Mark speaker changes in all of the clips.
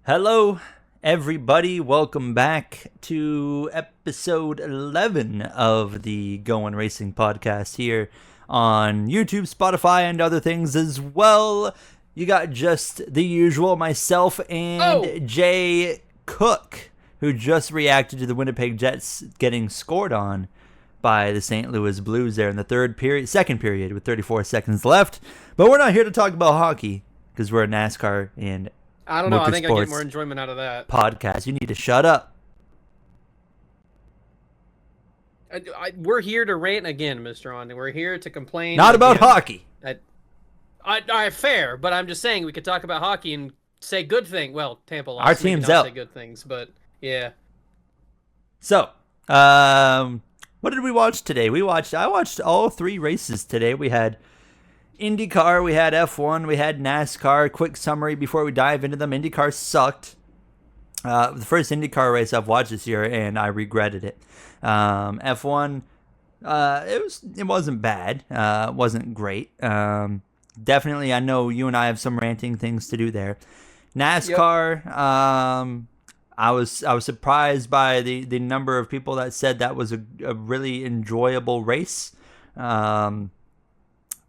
Speaker 1: Hello, everybody. Welcome back to episode 11 of the GOWEN Racing podcast here on YouTube, Spotify, and other things as well. You got just the usual, myself and Jay Cook, who just reacted to the Winnipeg Jets getting scored on by the St. Louis Blues there in the second period with 34 seconds left. But we're not here to talk about hockey because we're a NASCAR and
Speaker 2: I don't know. I think I get more enjoyment out of that
Speaker 1: podcast. You need to shut up.
Speaker 2: We're here to rant again, Mr. On. We're here to complain.
Speaker 1: Not about hockey.
Speaker 2: Fair, but I'm just saying we could talk about hockey and say good things. Well, Tampa lost.
Speaker 1: Our team's out.
Speaker 2: Say good things, but yeah.
Speaker 1: So, what did we watch today? I watched all three races today. We had IndyCar, we had F1, we had NASCAR. Quick summary before we dive into them. IndyCar sucked. The first IndyCar race I've watched this year, and I regretted it. F1, it wasn't bad. It wasn't great. Definitely, I know you and I have some ranting things to do there. NASCAR, yep. I was surprised by the number of people that said that was a really enjoyable race.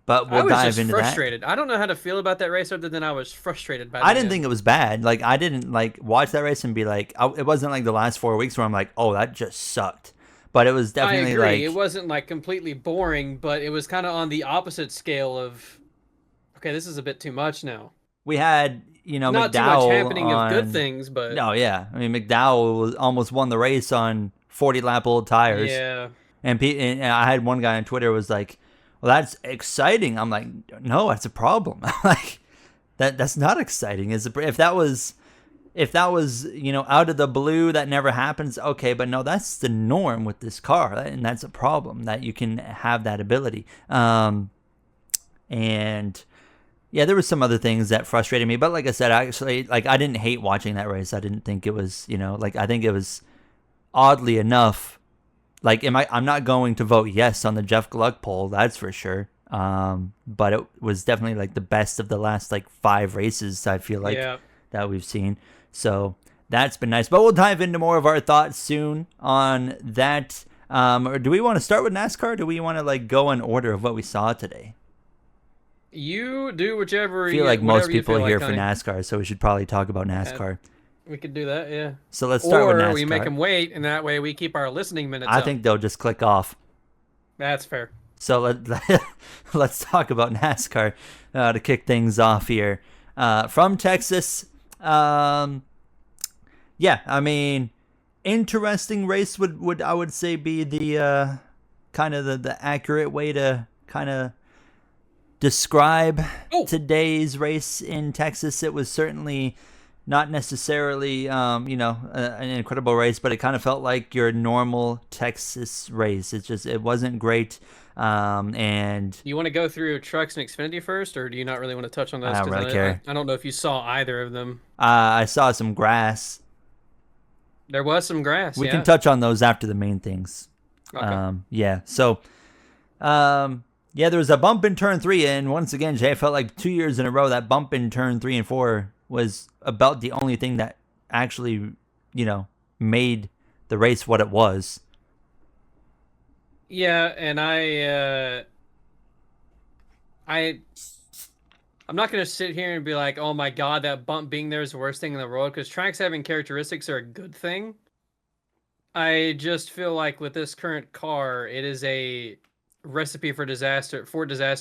Speaker 1: But we'll dive into that.
Speaker 2: I was frustrated. I don't know how to feel about that race other than I was frustrated by it.
Speaker 1: I didn't think it was bad. Like, I didn't watch that race and be like, it wasn't like the last 4 weeks where I'm like, oh, that just sucked. But it was definitely
Speaker 2: I agree. It wasn't like completely boring, but it was kind of on the opposite scale of, okay, this is a bit too much now.
Speaker 1: We had, not
Speaker 2: McDowell
Speaker 1: too much
Speaker 2: happening of good things, but
Speaker 1: no, yeah. I mean, McDowell almost won the race on 40-lap old tires.
Speaker 2: Yeah.
Speaker 1: And I had one guy on Twitter was like, well, that's exciting. I'm like, no, that's a problem. Like, that's not exciting. If that was out of the blue, that never happens. Okay, but no, that's the norm with this car, and that's a problem that you can have that ability. And yeah, there were some other things that frustrated me, but like I said, actually, like, I didn't hate watching that race. I didn't think it was, I think it was oddly enough. Like, I'm not going to vote yes on the Jeff Gluck poll, that's for sure. But it was definitely like the best of the last 5 races, I feel like, that we've seen. So that's been nice. But we'll dive into more of our thoughts soon on that. Or do we want to start with NASCAR? Or do we want to go in order of what we saw today?
Speaker 2: You do whichever.
Speaker 1: I feel like most people are here for NASCAR, so we should probably talk about NASCAR.
Speaker 2: We could do that, yeah.
Speaker 1: So let's start with NASCAR.
Speaker 2: Or we make them wait, and that way we keep our listening minutes
Speaker 1: I think they'll just click off.
Speaker 2: That's fair.
Speaker 1: So let's talk about NASCAR to kick things off here. From Texas, yeah, I mean, interesting race would I would say be the kind of the accurate way to kind of describe today's race in Texas. It was certainly not necessarily, an incredible race, but it kind of felt like your normal Texas race. It wasn't great. And
Speaker 2: you want to go through trucks and Xfinity first, or do you not really want to touch on those?
Speaker 1: I don't really care.
Speaker 2: I don't know if you saw either of them.
Speaker 1: I saw some grass.
Speaker 2: There was some grass.
Speaker 1: We can touch on those after the main things.
Speaker 2: Okay.
Speaker 1: Yeah. So, there was a bump in turn 3, and once again, Jay, I felt like 2 years in a row that bump in turn 3 and 4 was about the only thing that actually, made the race what it was.
Speaker 2: Yeah, and I'm not going to sit here and be like, oh my God, that bump being there is the worst thing in the world, because tracks having characteristics are a good thing. I just feel like with this current car, it is a recipe for disaster,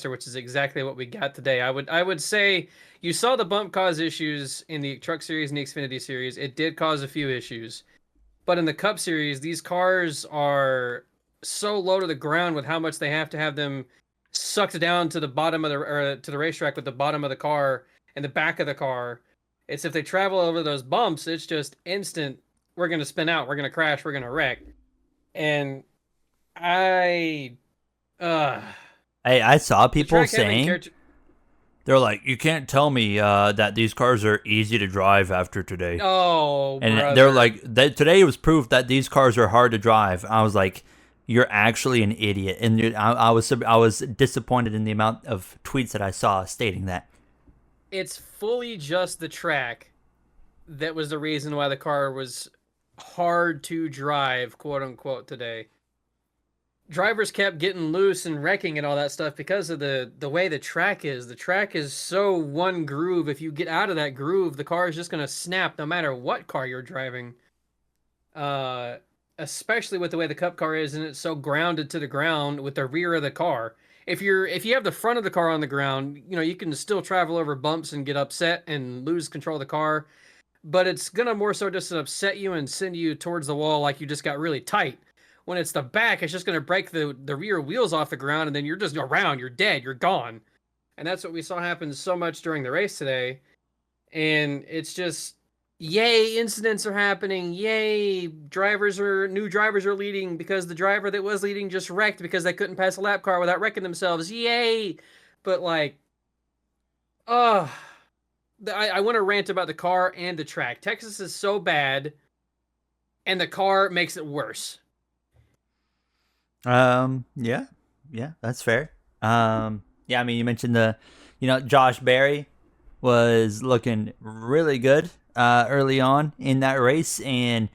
Speaker 2: which is exactly what we got today. I would say you saw the bump cause issues in the Truck Series and the Xfinity Series. It did cause a few issues. But in the Cup Series, these cars are so low to the ground with how much they have to have them sucked down to the bottom of to the racetrack with the bottom of the car and the back of the car. It's if they travel over those bumps, it's just instant. We're going to spin out. We're going to crash. We're going to wreck. And I
Speaker 1: saw people saying, they're like, you can't tell me that these cars are easy to drive after today.
Speaker 2: Oh,
Speaker 1: and
Speaker 2: brother.
Speaker 1: They're like, today was proof that these cars are hard to drive. I was like, you're actually an idiot. And I was disappointed in the amount of tweets that I saw stating that.
Speaker 2: It's fully just the track that was the reason why the car was hard to drive, quote unquote, today. Drivers kept getting loose and wrecking and all that stuff because of the way the track is. The track is so one groove. If you get out of that groove, the car is just going to snap no matter what car you're driving. Uh, Especially with the way the Cup car is, and it's so grounded to the ground with the rear of the car. If you have the front of the car on the ground, you know, you can still travel over bumps and get upset and lose control of the car, but it's gonna more so just upset you and send you towards the wall like you just got really tight. When it's the back, it's just gonna break the rear wheels off the ground, and then you're just around, you're dead, you're gone. And that's what we saw happen so much during the race today. And it's just, yay, incidents are happening. Yay, new drivers are leading because the driver that was leading just wrecked because they couldn't pass a lap car without wrecking themselves. Yay. But like, oh, I want to rant about the car and the track. Texas is so bad, and the car makes it worse.
Speaker 1: Yeah, that's fair. Yeah, I mean, you mentioned Josh Berry was looking really good early on in that race, and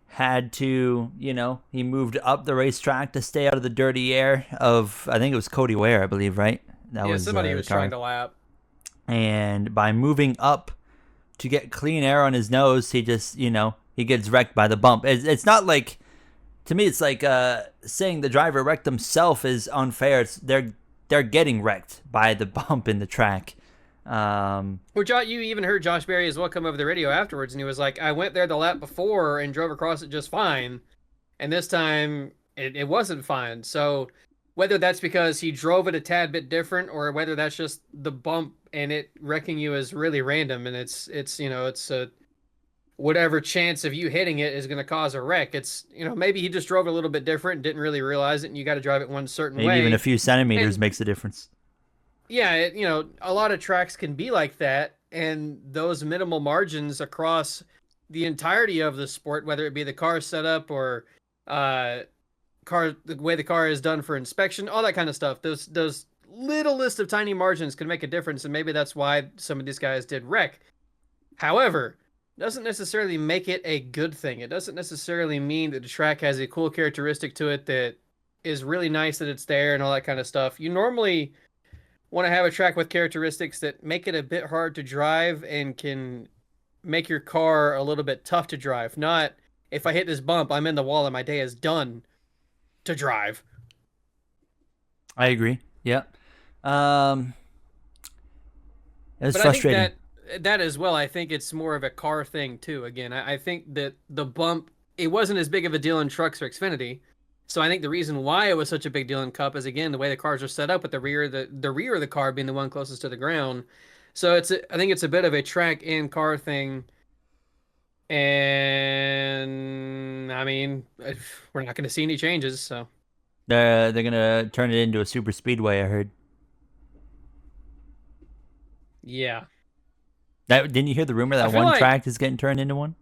Speaker 1: had to, he moved up the racetrack to stay out of the dirty air of, I think it was Cody Ware, I believe, right? That was
Speaker 2: somebody was trying to lap.
Speaker 1: And by moving up to get clean air on his nose, he just, he gets wrecked by the bump. It's not like, to me, it's like saying the driver wrecked himself is unfair. They're getting wrecked by the bump in the track.
Speaker 2: Well, you even heard Josh Berry as well come over the radio afterwards, and he was like, I went there the lap before and drove across it just fine, and this time it wasn't fine. So whether that's because he drove it a tad bit different, or whether that's just the bump and it wrecking you is really random, and it's a whatever chance of you hitting it is going to cause a wreck. It's, maybe he just drove it a little bit different, didn't really realize it, and you got to drive it one certain way.
Speaker 1: Maybe even a few centimeters makes a difference.
Speaker 2: Yeah, a lot of tracks can be like that, and those minimal margins across the entirety of the sport, whether it be the car setup or the way the car is done for inspection, all that kind of stuff. Those little list of tiny margins can make a difference, and maybe that's why some of these guys did wreck. However, doesn't necessarily make it a good thing. It doesn't necessarily mean that the track has a cool characteristic to it that is really nice that it's there and all that kind of stuff. You normally want to have a track with characteristics that make it a bit hard to drive and can make your car a little bit tough to drive. Not, if I hit this bump, I'm in the wall and my day is done to drive.
Speaker 1: I agree. Yeah. It was
Speaker 2: but
Speaker 1: frustrating.
Speaker 2: I think that as well, I think it's more of a car thing too. Again, I think that the bump, it wasn't as big of a deal in trucks or Xfinity. So I think the reason why it was such a big deal in Cup is, again, the way the cars are set up, with the rear of the car being the one closest to the ground. So I think it's a bit of a track and car thing. And I mean, we're not going to see any changes. So
Speaker 1: they're gonna turn it into a super speedway, I heard.
Speaker 2: Yeah.
Speaker 1: Didn't you hear the rumor that one track is getting turned into one?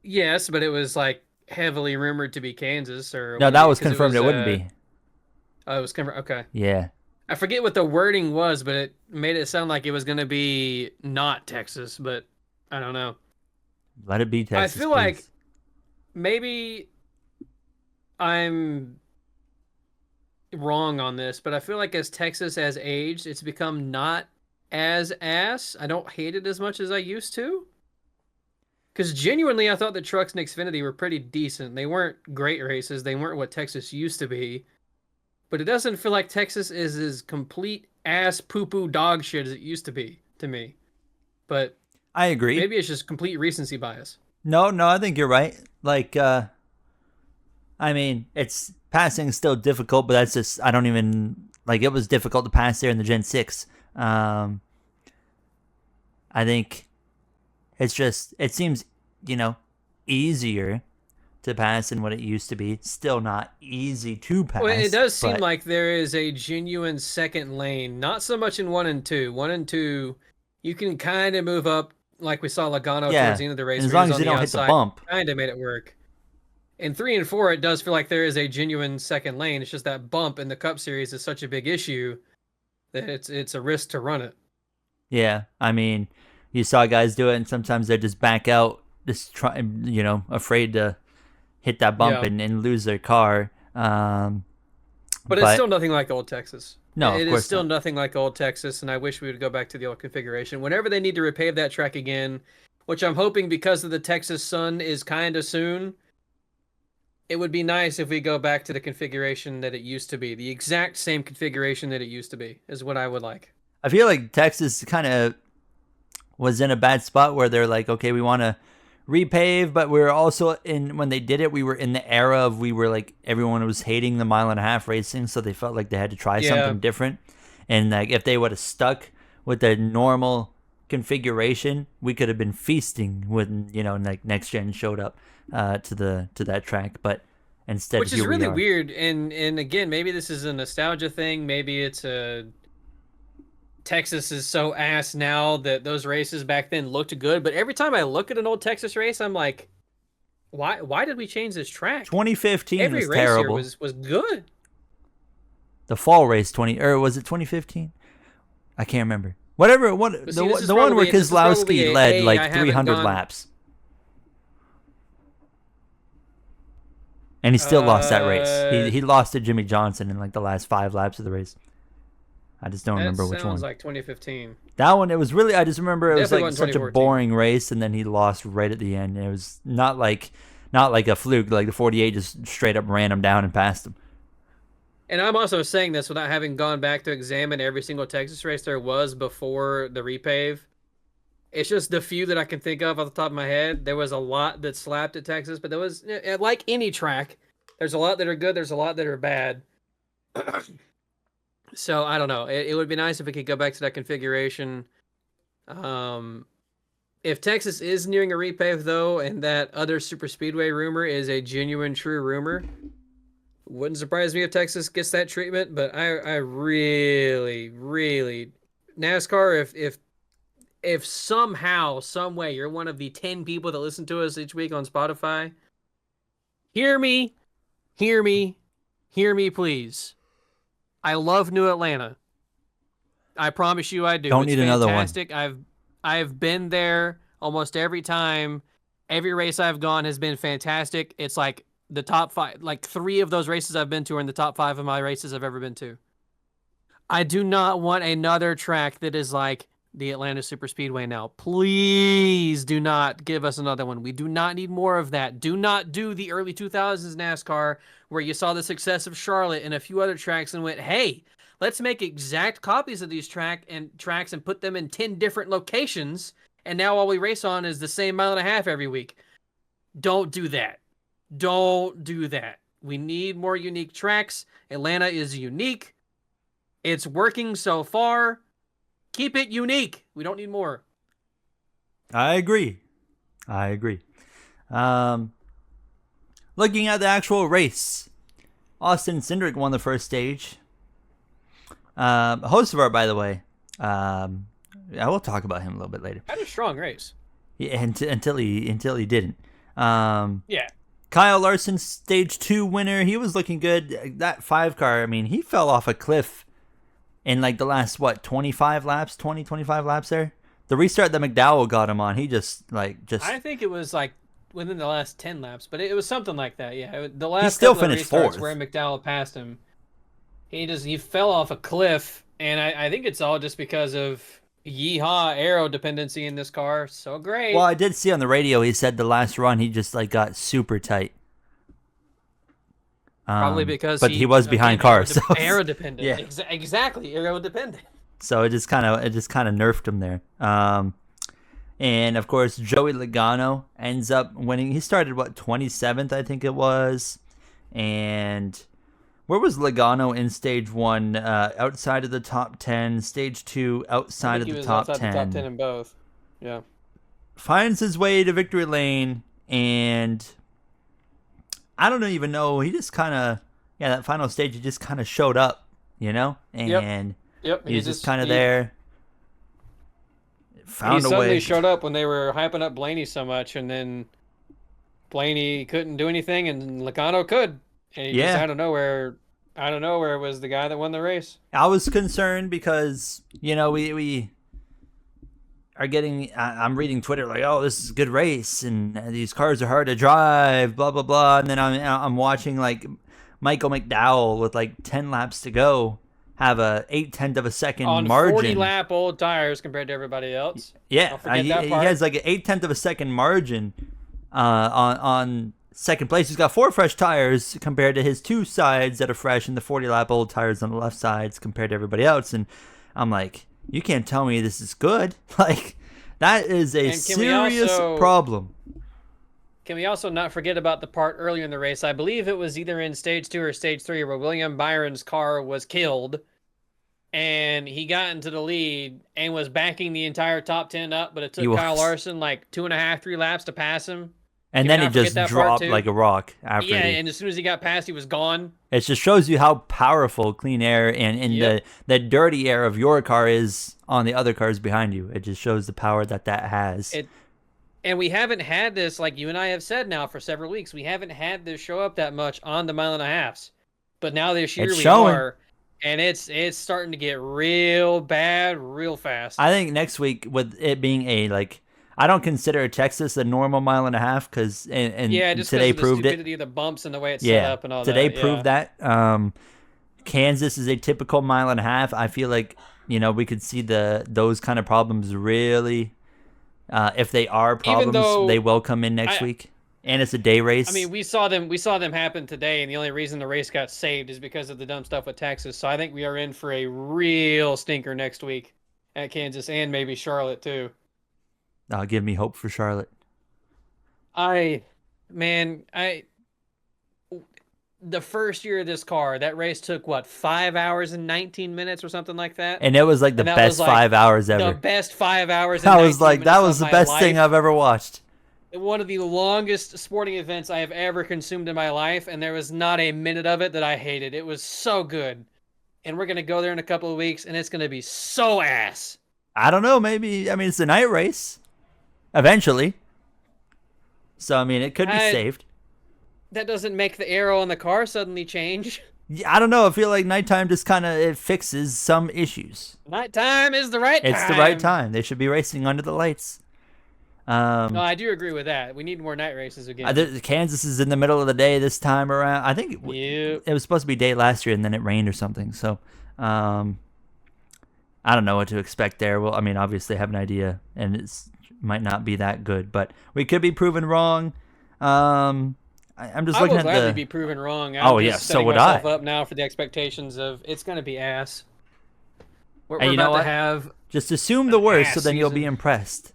Speaker 2: Yes, but it was like heavily rumored to be Kansas, or
Speaker 1: no, that was confirmed. It wouldn't be.
Speaker 2: Oh, it was confirmed. Okay.
Speaker 1: Yeah.
Speaker 2: I forget what the wording was, but it made it sound like it was going to be not Texas, but I don't know.
Speaker 1: Let it be Texas.
Speaker 2: I feel like maybe I'm wrong on this, but I feel like as Texas has aged, it's become not as ass. I don't hate it as much as I used to. Because genuinely, I thought the trucks and Xfinity were pretty decent. They weren't great races. They weren't what Texas used to be. But it doesn't feel like Texas is as complete ass poo-poo dog shit as it used to be to me. But
Speaker 1: I agree.
Speaker 2: Maybe it's just complete recency bias.
Speaker 1: No, I think you're right. Like, I mean, it's passing is still difficult, but that's just, I don't even, like, it was difficult to pass there in the Gen 6. I think it's just, it seems, easier to pass than what it used to be. It's still not easy to pass.
Speaker 2: Well, it does seem like there is a genuine second lane, not so much in 1 and 2. 1 and 2, you can kind of move up, like we saw Logano towards the end of the race.
Speaker 1: As long as you don't hit the bump.
Speaker 2: Kind of made it work. In 3 and 4, it does feel like there is a genuine second lane. It's just that bump in the Cup Series is such a big issue that it's a risk to run it.
Speaker 1: Yeah, I mean, you saw guys do it, and sometimes they just back out, just try, afraid to hit that bump
Speaker 2: Yeah.
Speaker 1: and lose their car.
Speaker 2: But it's still
Speaker 1: But
Speaker 2: nothing like old Texas.
Speaker 1: no, of
Speaker 2: It is
Speaker 1: course
Speaker 2: still
Speaker 1: not.
Speaker 2: nothing like old Texas, and I wish we would go back to the old configuration. Whenever they need to repave that track again, which I'm hoping because of the Texas sun is kind of soon, it would be nice if we go back to the configuration that it used to be. The exact same configuration that it used to be is what I would like.
Speaker 1: I feel like Texas kind of was in a bad spot where they're like, okay, we want to repave, but we were also in when they did it, we were in the era of we were like everyone was hating the mile and a half racing, so they felt like they had to try
Speaker 2: Yeah.
Speaker 1: something different. And like if they would have stuck with the normal configuration, we could have been feasting when like next gen showed up to that track. But instead,
Speaker 2: Which is
Speaker 1: here we
Speaker 2: really
Speaker 1: are.
Speaker 2: weird. And again, maybe this is a nostalgia thing. Maybe it's a Texas is so ass now that those races back then looked good. But every time I look at an old Texas race, I'm like, why did we change this track?
Speaker 1: 2015
Speaker 2: Every
Speaker 1: was
Speaker 2: race here
Speaker 1: terrible.
Speaker 2: was good.
Speaker 1: The fall race or was it 2015? I can't remember. Whatever one,
Speaker 2: But see, this is
Speaker 1: the one where
Speaker 2: probably- this is probably
Speaker 1: Keselowski
Speaker 2: a,
Speaker 1: led
Speaker 2: "Hey, I
Speaker 1: like
Speaker 2: haven't
Speaker 1: 300
Speaker 2: gone-"
Speaker 1: laps, and he still lost that race. He lost to Jimmy Johnson in like the last 5 laps of the race. I just don't
Speaker 2: That
Speaker 1: remember which
Speaker 2: sounds
Speaker 1: one.
Speaker 2: like 2015.
Speaker 1: That one, it was really. I just remember it was
Speaker 2: Definitely
Speaker 1: like
Speaker 2: wasn't
Speaker 1: such a
Speaker 2: 2014.
Speaker 1: boring race, and then he lost right at the end. It was not like a fluke. Like the 48 just straight up ran him down and passed him.
Speaker 2: And I'm also saying this without having gone back to examine every single Texas race there was before the repave. It's just the few that I can think of off the top of my head. There was a lot that slapped at Texas, but there was, like any track, there's a lot that are good, there's a lot that are bad. So I don't know. It would be nice if we could go back to that configuration. If Texas is nearing a repave though, and that other super speedway rumor is a genuine true rumor, wouldn't surprise me if Texas gets that treatment. But I really, really NASCAR. If somehow, some way, you're one of the 10 people that listen to us each week on Spotify, hear me, hear me, hear me, please. I love New Atlanta. I promise you I do.
Speaker 1: Don't
Speaker 2: It's
Speaker 1: need another one.
Speaker 2: fantastic. I've been there almost every time. Every race I've gone has been fantastic. It's like the top 5, like 3 of those races I've been to are in the top 5 of my races I've ever been to. I do not want another track that is like the Atlanta Superspeedway now. Please do not give us another one. We do not need more of that. Do not do the early 2000s NASCAR where you saw the success of Charlotte and a few other tracks and went, hey, let's make exact copies of these tracks and put them in 10 different locations. And now all we race on is the same mile and a half every week. Don't do that. Don't do that. We need more unique tracks. Atlanta is unique. It's working so far. Keep it unique. We don't need more.
Speaker 1: I agree. Looking at the actual race, Austin Cindric won the first stage. Hocevar, by the way, I will talk about him a little bit later.
Speaker 2: Had a strong race.
Speaker 1: Yeah, until he didn't.
Speaker 2: Yeah.
Speaker 1: Kyle Larson, stage 2 winner. He was looking good. That 5 car, I mean, he fell off a cliff in like the last 25 laps there. The restart that McDowell got him on, he just.
Speaker 2: I think it was like within the last 10 laps, but it was something like that. Yeah, the last
Speaker 1: still
Speaker 2: couple of
Speaker 1: finished
Speaker 2: restarts
Speaker 1: fourth.
Speaker 2: where McDowell passed him, he fell off a cliff, and I think it's all just because of yeehaw aero dependency in this car. So great.
Speaker 1: Well, I did see on the radio he said the last run he just got super tight.
Speaker 2: Probably because
Speaker 1: but he was behind cars, so
Speaker 2: aero dependent.
Speaker 1: yeah.
Speaker 2: Exactly, aero dependent.
Speaker 1: So it just kind of nerfed him there. And of course Joey Logano ends up winning. He started 27th, I think it was. And where was Logano in stage 1? Outside of the top 10. Stage 2 outside of the top 10.
Speaker 2: The top 10 in both. Yeah.
Speaker 1: Finds his way to victory lane, and I don't even know. He just kind of, that final stage, he just kind of showed up, and
Speaker 2: Yep.
Speaker 1: he was just kind of there. Found
Speaker 2: he
Speaker 1: a
Speaker 2: suddenly
Speaker 1: way.
Speaker 2: showed up when they were hyping up Blaney so much, and then Blaney couldn't do anything, and Logano could. And he just out of nowhere was the guy that won the race.
Speaker 1: I was concerned because we are getting. I'm reading Twitter like, oh, this is a good race, and these cars are hard to drive, blah blah blah. And then I'm watching like Michael McDowell with like 10 laps to go have a 8/10 of a second
Speaker 2: On 40
Speaker 1: margin.
Speaker 2: lap old tires compared to everybody else.
Speaker 1: Yeah,
Speaker 2: Don't forget that
Speaker 1: he
Speaker 2: part.
Speaker 1: has like an 8/10 of a second margin on second place. He's got 4 fresh tires compared to his 2 sides that are fresh, and the 40 lap old tires on the left sides compared to everybody else. And I'm like, you can't tell me this is good. Like, that is a serious problem.
Speaker 2: Can we also not forget about the part earlier in the race? I believe it was either in stage 2 or stage 3 where William Byron's car was killed, and he got into the lead and was backing the entire top 10 up, but it took Kyle Larson like 2.5, 3 laps to pass him.
Speaker 1: And then he just dropped like a rock after.
Speaker 2: Yeah, and as soon as he got past, he was gone.
Speaker 1: It just shows you how powerful clean air and the dirty air of your car is on the other cars behind you. It just shows the power that has.
Speaker 2: And we haven't had this, like you and I have said now for several weeks, we haven't had this show up that much on the mile and a halves. But now this year we are, and it's starting to get real bad real fast.
Speaker 1: I think next week, with it being I don't consider Texas a normal mile and a half because
Speaker 2: just
Speaker 1: today proved
Speaker 2: the stupidity
Speaker 1: it.
Speaker 2: of the bumps and the way it's set up and all
Speaker 1: today
Speaker 2: that.
Speaker 1: Today proved that. Kansas is a typical mile and a half. I feel like we could see those kind of problems really. If they are problems, they will come in next week, and it's a day race.
Speaker 2: I mean, we saw them happen today, and the only reason the race got saved is because of the dumb stuff with Texas. So I think we are in for a real stinker next week at Kansas and maybe Charlotte too.
Speaker 1: Give me hope for Charlotte.
Speaker 2: The first year of this car, that race took 5 hours and 19 minutes or something like that.
Speaker 1: And it was like the best 5 hours ever.
Speaker 2: The best 5 hours.
Speaker 1: I was like, that was the best thing I've ever watched.
Speaker 2: One of the longest sporting events I have ever consumed in my life, and there was not a minute of it that I hated. It was so good. And we're going to go there in a couple of weeks, and it's going to be so ass.
Speaker 1: I don't know. Maybe, it's a night race. Eventually. So, it could be saved.
Speaker 2: That doesn't make the arrow on the car suddenly change.
Speaker 1: Yeah, I don't know. I feel like nighttime just kind of it fixes some issues.
Speaker 2: Nighttime is the right time.
Speaker 1: It's the right time. They should be racing under the lights.
Speaker 2: No, I do agree with that. We need more night races again.
Speaker 1: Kansas is in the middle of the day this time around. I think it was supposed to be day last year, and then it rained or something. So, I don't know what to expect there. Well, obviously I have an idea, and it might not be that good, but we could be proven wrong. I'm just looking at
Speaker 2: gladly be proven wrong.
Speaker 1: So would I.
Speaker 2: Up now for the expectations of it's going to be ass. We're
Speaker 1: about
Speaker 2: you know to have
Speaker 1: just assume the worst, so then you'll be impressed.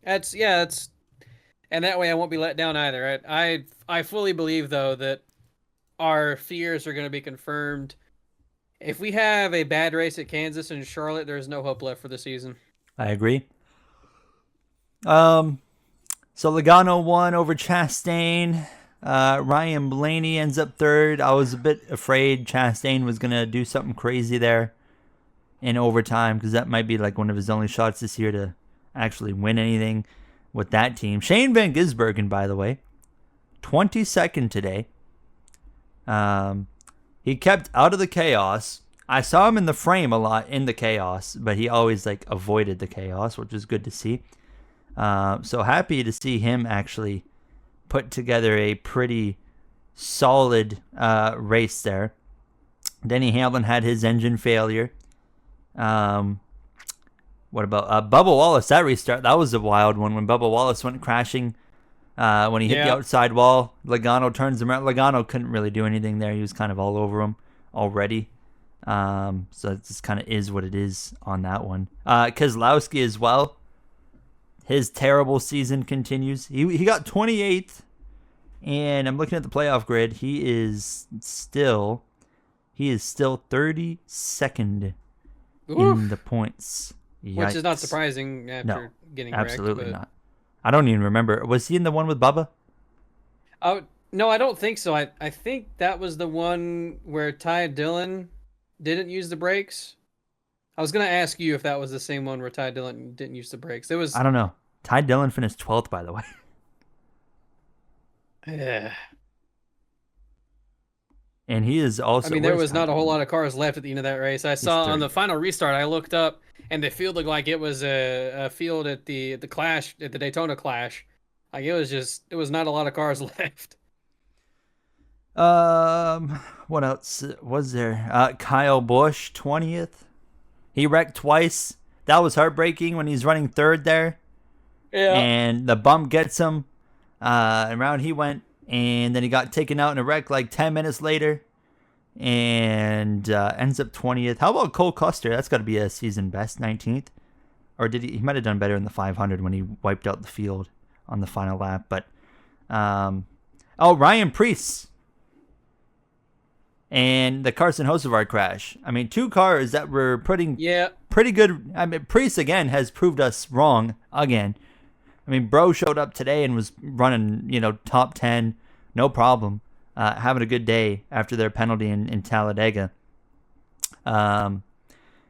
Speaker 2: That's and that way I won't be let down either. I fully believe though that our fears are going to be confirmed. If we have a bad race at Kansas and Charlotte, there's no hope left for the season.
Speaker 1: I agree. So Logano won over Chastain. Ryan Blaney ends up third. I was a bit afraid Chastain was going to do something crazy there in overtime because that might be like one of his only shots this year to actually win anything with that team. Shane Van Gisbergen, by the way, 22nd today. He kept out of the chaos. I saw him in the frame a lot in the chaos, but he always avoided the chaos, which is good to see. So happy to see him actually put together a pretty solid race there. Denny Hamlin had his engine failure. What about Bubba Wallace? That restart, that was a wild one when Bubba Wallace went crashing when he hit the outside wall. Logano turns him around. Logano couldn't really do anything there. He was kind of all over him already. So it just kind of is what it is on that one. Keselowski as well. His terrible season continues. He got 28th, and I'm looking at the playoff grid. He is still 32nd in the points. Yikes.
Speaker 2: Which is not surprising after getting wrecked.
Speaker 1: Absolutely not. I don't even remember. Was he in the one with Bubba?
Speaker 2: Oh, no, I don't think so. I think that was the one where Ty Dillon didn't use the brakes. I was going to ask you if that was the same one where Ty Dillon didn't use the brakes. I
Speaker 1: don't know. Ty Dillon finished 12th, by the way.
Speaker 2: Yeah.
Speaker 1: And he is also...
Speaker 2: there was not a whole lot of cars left at the end of that race. I saw on the final restart, I looked up, and the field looked like it was a field at the Clash at the Daytona Clash. Like it was not a lot of cars left.
Speaker 1: What else was there? Kyle Busch, 20th. He wrecked twice. That was heartbreaking when he's running third there.
Speaker 2: Yeah.
Speaker 1: And the bump gets him. Around he went, and then he got taken out in a wreck like 10 minutes later, and ends up 20th. How about Cole Custer? That's got to be a season best, 19th. Or did he might have done better in the 500 when he wiped out the field on the final lap. But, Ryan Preece and the Carson Hocevar crash. I mean, two cars that were putting pretty good. I mean, Preece, again, has proved us wrong again. I mean, bro showed up today and was running, top 10, no problem, having a good day after their penalty in Talladega.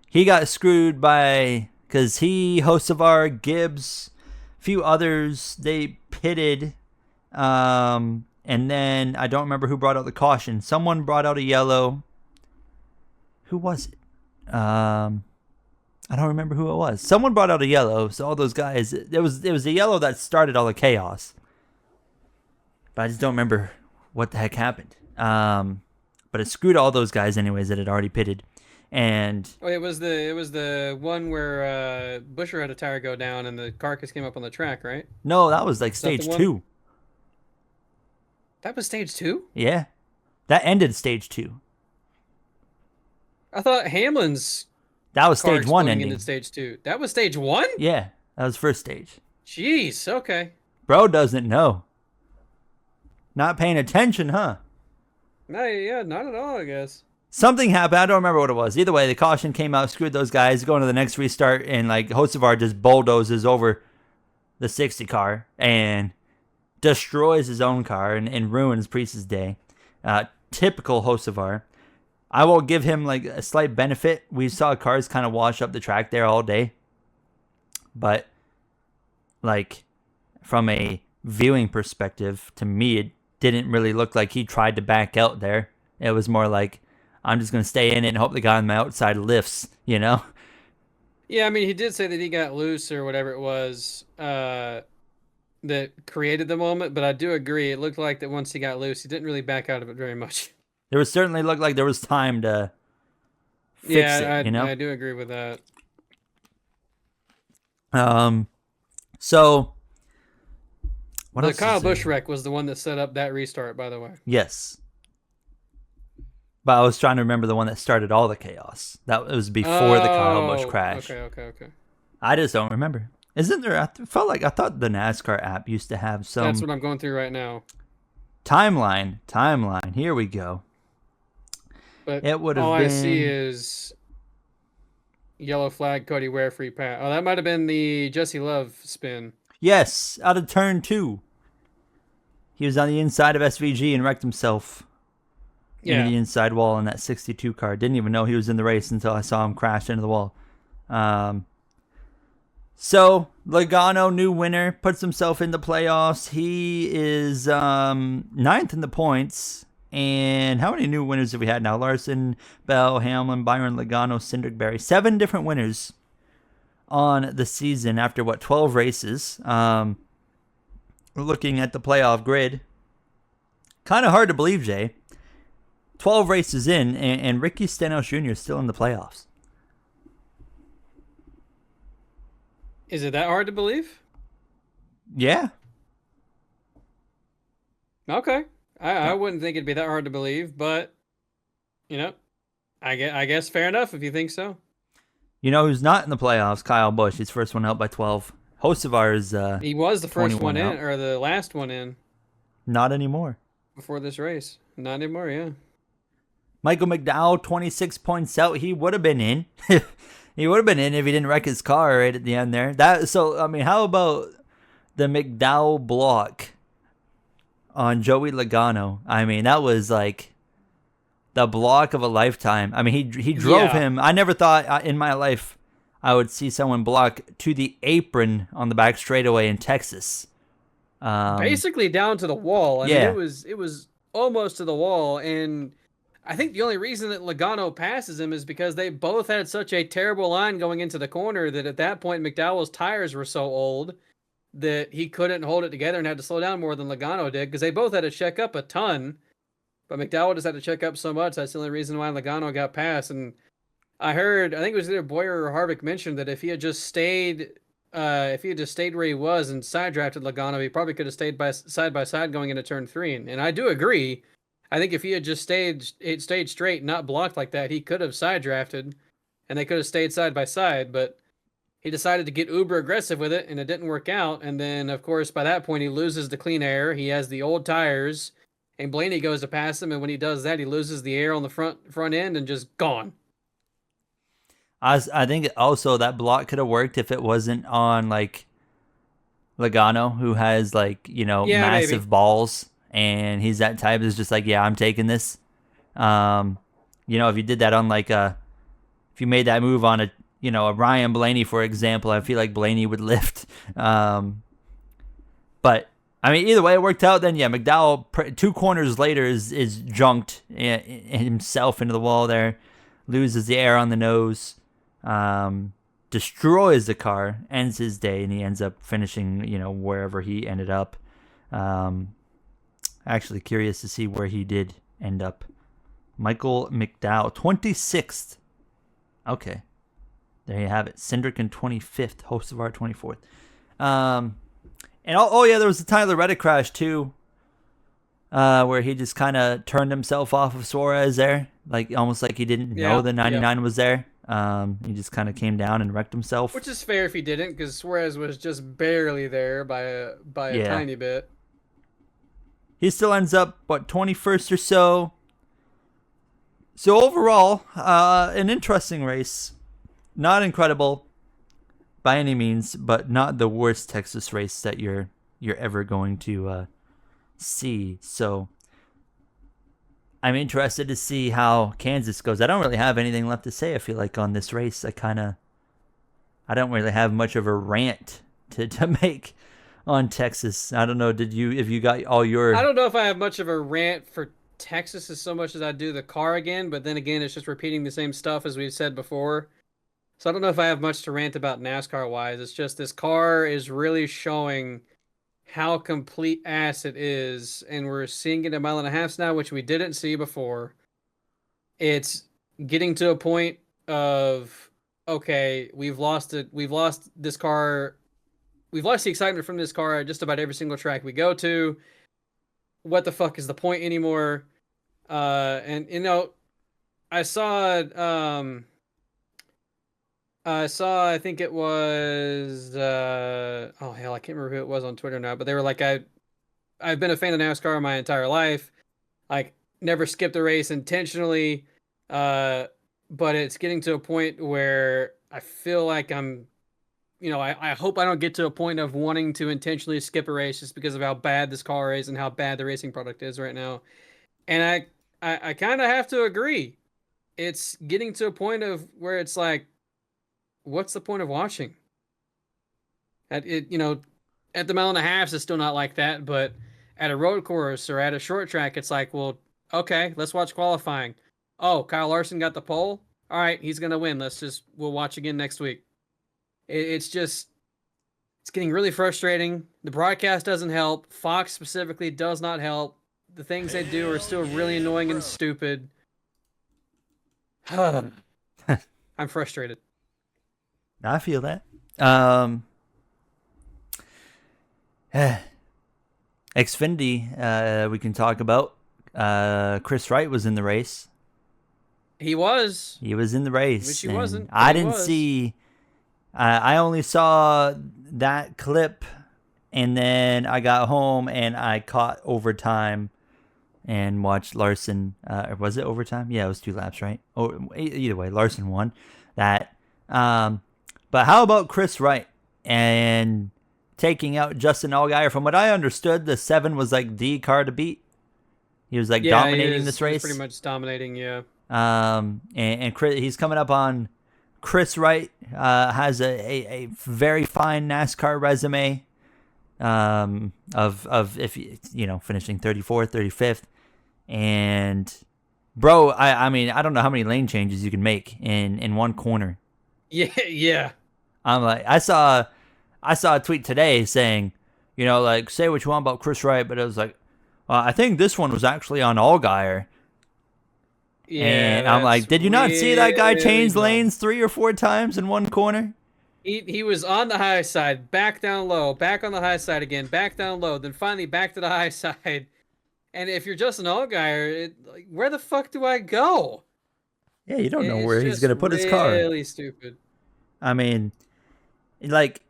Speaker 1: He got screwed because Hocevar, Gibbs, a few others, they pitted, and then I don't remember who brought out the caution. Someone brought out a yellow. Who was it? I don't remember who it was. Someone brought out a yellow, so all those guys, it was the yellow that started all the chaos. But I just don't remember what the heck happened. But it screwed all those guys anyways that had already pitted. And
Speaker 2: it was the one where Busher had a tire go down and the carcass came up on the track, right?
Speaker 1: No, that was like stage 2.
Speaker 2: That was stage 2?
Speaker 1: Yeah. That ended stage 2.
Speaker 2: I thought Hamlin's
Speaker 1: that was stage 1 ending.
Speaker 2: Into stage 2. That was stage 1?
Speaker 1: Yeah, that was first stage.
Speaker 2: Jeez, okay.
Speaker 1: Bro doesn't know. Not paying attention, huh?
Speaker 2: No, yeah, not at all, I guess.
Speaker 1: Something happened. I don't remember what it was. Either way, the caution came out, screwed those guys, going to the next restart, and like Hocevar just bulldozes over the 60 car and destroys his own car and ruins Priest's day. Typical Hocevar. I will give him like a slight benefit. We saw cars kind of wash up the track there all day. But like from a viewing perspective, to me, it didn't really look like he tried to back out there. It was more like, I'm just going to stay in it and hope the guy on my outside lifts, Yeah,
Speaker 2: I mean, he did say that he got loose or whatever it was that created the moment. But I do agree. It looked like that once he got loose, he didn't really back out of it very much.
Speaker 1: There was certainly looked like there was time to fix it,
Speaker 2: I do agree with that.
Speaker 1: So
Speaker 2: the Kyle Busch wreck was the one that set up that restart, by the way.
Speaker 1: Yes. But I was trying to remember the one that started all the chaos. That was before the Kyle Busch crash.
Speaker 2: Okay.
Speaker 1: I just don't remember. Isn't there? I thought the NASCAR app used to have some.
Speaker 2: That's what I'm going through right now.
Speaker 1: Timeline. Here we go.
Speaker 2: But
Speaker 1: it would have
Speaker 2: all
Speaker 1: been...
Speaker 2: I see is yellow flag, Cody Ware, free pass. Oh, that might have been the Jesse Love spin.
Speaker 1: Yes, out of turn 2. He was on the inside of SVG and wrecked himself into the inside wall in that 62 car. Didn't even know he was in the race until I saw him crash into the wall. So Logano, new winner, puts himself in the playoffs. He is 9th in the points. And how many new winners have we had now? Larson, Bell, Hamlin, Byron, Logano, Cinderberry. 7 different winners on the season after, 12 races. Looking at the playoff grid. Kind of hard to believe, Jay. 12 races in, and Ricky Stenhouse Jr. is still in the playoffs.
Speaker 2: Is it that hard to believe?
Speaker 1: Yeah.
Speaker 2: Okay. I wouldn't think it'd be that hard to believe, but, I guess fair enough if you think so.
Speaker 1: You know who's not in the playoffs? Kyle Busch. He's first one out by 12. Hocevar is
Speaker 2: he was the first one in,
Speaker 1: out.
Speaker 2: or the last one in.
Speaker 1: Not anymore.
Speaker 2: Before this race. Not anymore, yeah.
Speaker 1: Michael McDowell, 26 points out. He would have been in. He would have been in if he didn't wreck his car right at the end there. How about the McDowell block on Joey Logano? I mean, that was like the block of a lifetime. I mean, he drove him. I never thought in my life I would see someone block to the apron on the back straightaway in Texas.
Speaker 2: Basically down to the wall. I mean, it was almost to the wall, and I think the only reason that Logano passes him is because they both had such a terrible line going into the corner that at that point McDowell's tires were so old that he couldn't hold it together and had to slow down more than Logano did because they both had to check up a ton. But McDowell just had to check up so much. That's the only reason why Logano got passed. And I think it was either Boyer or Harvick mentioned that if he had just stayed where he was and side drafted Logano, he probably could have stayed side by side going into turn 3. And I do agree. I think if he had just stayed straight, not blocked like that, he could have side drafted, and they could have stayed side by side. But he decided to get uber aggressive with it, and it didn't work out. And then, of course, by that point, he loses the clean air. He has the old tires, and Blaney goes to pass him, and when he does that, he loses the air on the front end and just gone.
Speaker 1: I think also that block could have worked if it wasn't on like Logano, who has like, massive
Speaker 2: Maybe.
Speaker 1: balls, and he's that type that's just like, yeah, I'm taking this. If you did that on like if you made that move on a Ryan Blaney, for example, I feel like Blaney would lift. But I mean, either way, it worked out. Then yeah, McDowell 2 corners later is junked himself into the wall there, loses the air on the nose. Destroys the car, ends his day, and he ends up finishing, wherever he ended up. Actually curious to see where he did end up. Michael McDowell, 26th. Okay. There you have it. Cindric in 25th. Hocevar 24th. There was the Tyler Reddick crash too, where he just kind of turned himself off of Suarez there, like almost like he didn't know the 99 was there. He just kind of came down and wrecked himself.
Speaker 2: Which is fair if he didn't, because Suarez was just barely there by a tiny bit.
Speaker 1: He still ends up, 21st or so. So overall, an interesting race. Not incredible by any means, but not the worst Texas race that you're ever going to see. So I'm interested to see how Kansas goes. I don't really have anything left to say, I feel like, on this race. I don't really have much of a rant to make on Texas. I don't know, if you got all your...
Speaker 2: I don't know if I have much of a rant for Texas as so much as I do the car again, but then again, it's just repeating the same stuff as we've said before. So I don't know if I have much to rant about NASCAR-wise. It's just this car is really showing how complete ass it is, and we're seeing it at 1.5 miles now, which we didn't see before. It's getting to a point of, okay, we've lost this car. We've lost the excitement from this car at just about every single track we go to. What the fuck is the point anymore? I saw I think it was oh hell, I can't remember who it was on Twitter now, but they were like, I've been a fan of NASCAR my entire life. Like, never skipped a race intentionally. But it's getting to a point where I feel like I hope I don't get to a point of wanting to intentionally skip a race just because of how bad this car is and how bad the racing product is right now. And I kind of have to agree. It's getting to a point of where it's like, what's the point of watching? At the 1.5 miles, it's still not like that, but at a road course or at a short track, it's like, well, okay, let's watch qualifying. Oh, Kyle Larson got the pole. All right, he's gonna win. We'll watch again next week. It's getting really frustrating. The broadcast doesn't help. Fox specifically does not help. The things they do are still really annoying and stupid. I'm frustrated.
Speaker 1: I feel that. Xfinity, we can talk about. Chris Wright was in the race.
Speaker 2: He was.
Speaker 1: He was in the race.
Speaker 2: Wish he wasn't.
Speaker 1: I didn't see. I only saw that clip, and then I got home and I caught overtime and watched Larson. Was it overtime? Yeah, it was 2 laps, right? Oh, either way, Larson won that. But how about Chris Wright and taking out Justin Allgaier? From what I understood, the 7 was like the car to beat. He was like dominating this race.
Speaker 2: He was pretty much dominating, yeah.
Speaker 1: And Chris, he's coming up on Chris Wright. Has a very fine NASCAR resume. Of if finishing 34th, 35th, and Bro, I mean, I don't know how many lane changes you can make in one corner.
Speaker 2: Yeah, yeah.
Speaker 1: I'm like, I saw a tweet today saying, like, say what you want about Chris Wright, but it was like, I think this one was actually on Allgaier.
Speaker 2: Yeah,
Speaker 1: And I'm like,
Speaker 2: that's
Speaker 1: did you not see that guy
Speaker 2: really
Speaker 1: change
Speaker 2: dumb.
Speaker 1: lanes 3 or 4 times in one corner?
Speaker 2: He was on the high side, back down low, back on the high side again, back down low, then finally back to the high side. And if you're just an Allgaier, like, where the fuck do I go?
Speaker 1: Yeah, you don't know
Speaker 2: It's
Speaker 1: where he's
Speaker 2: just
Speaker 1: gonna put his car.
Speaker 2: really stupid.
Speaker 1: I mean, like,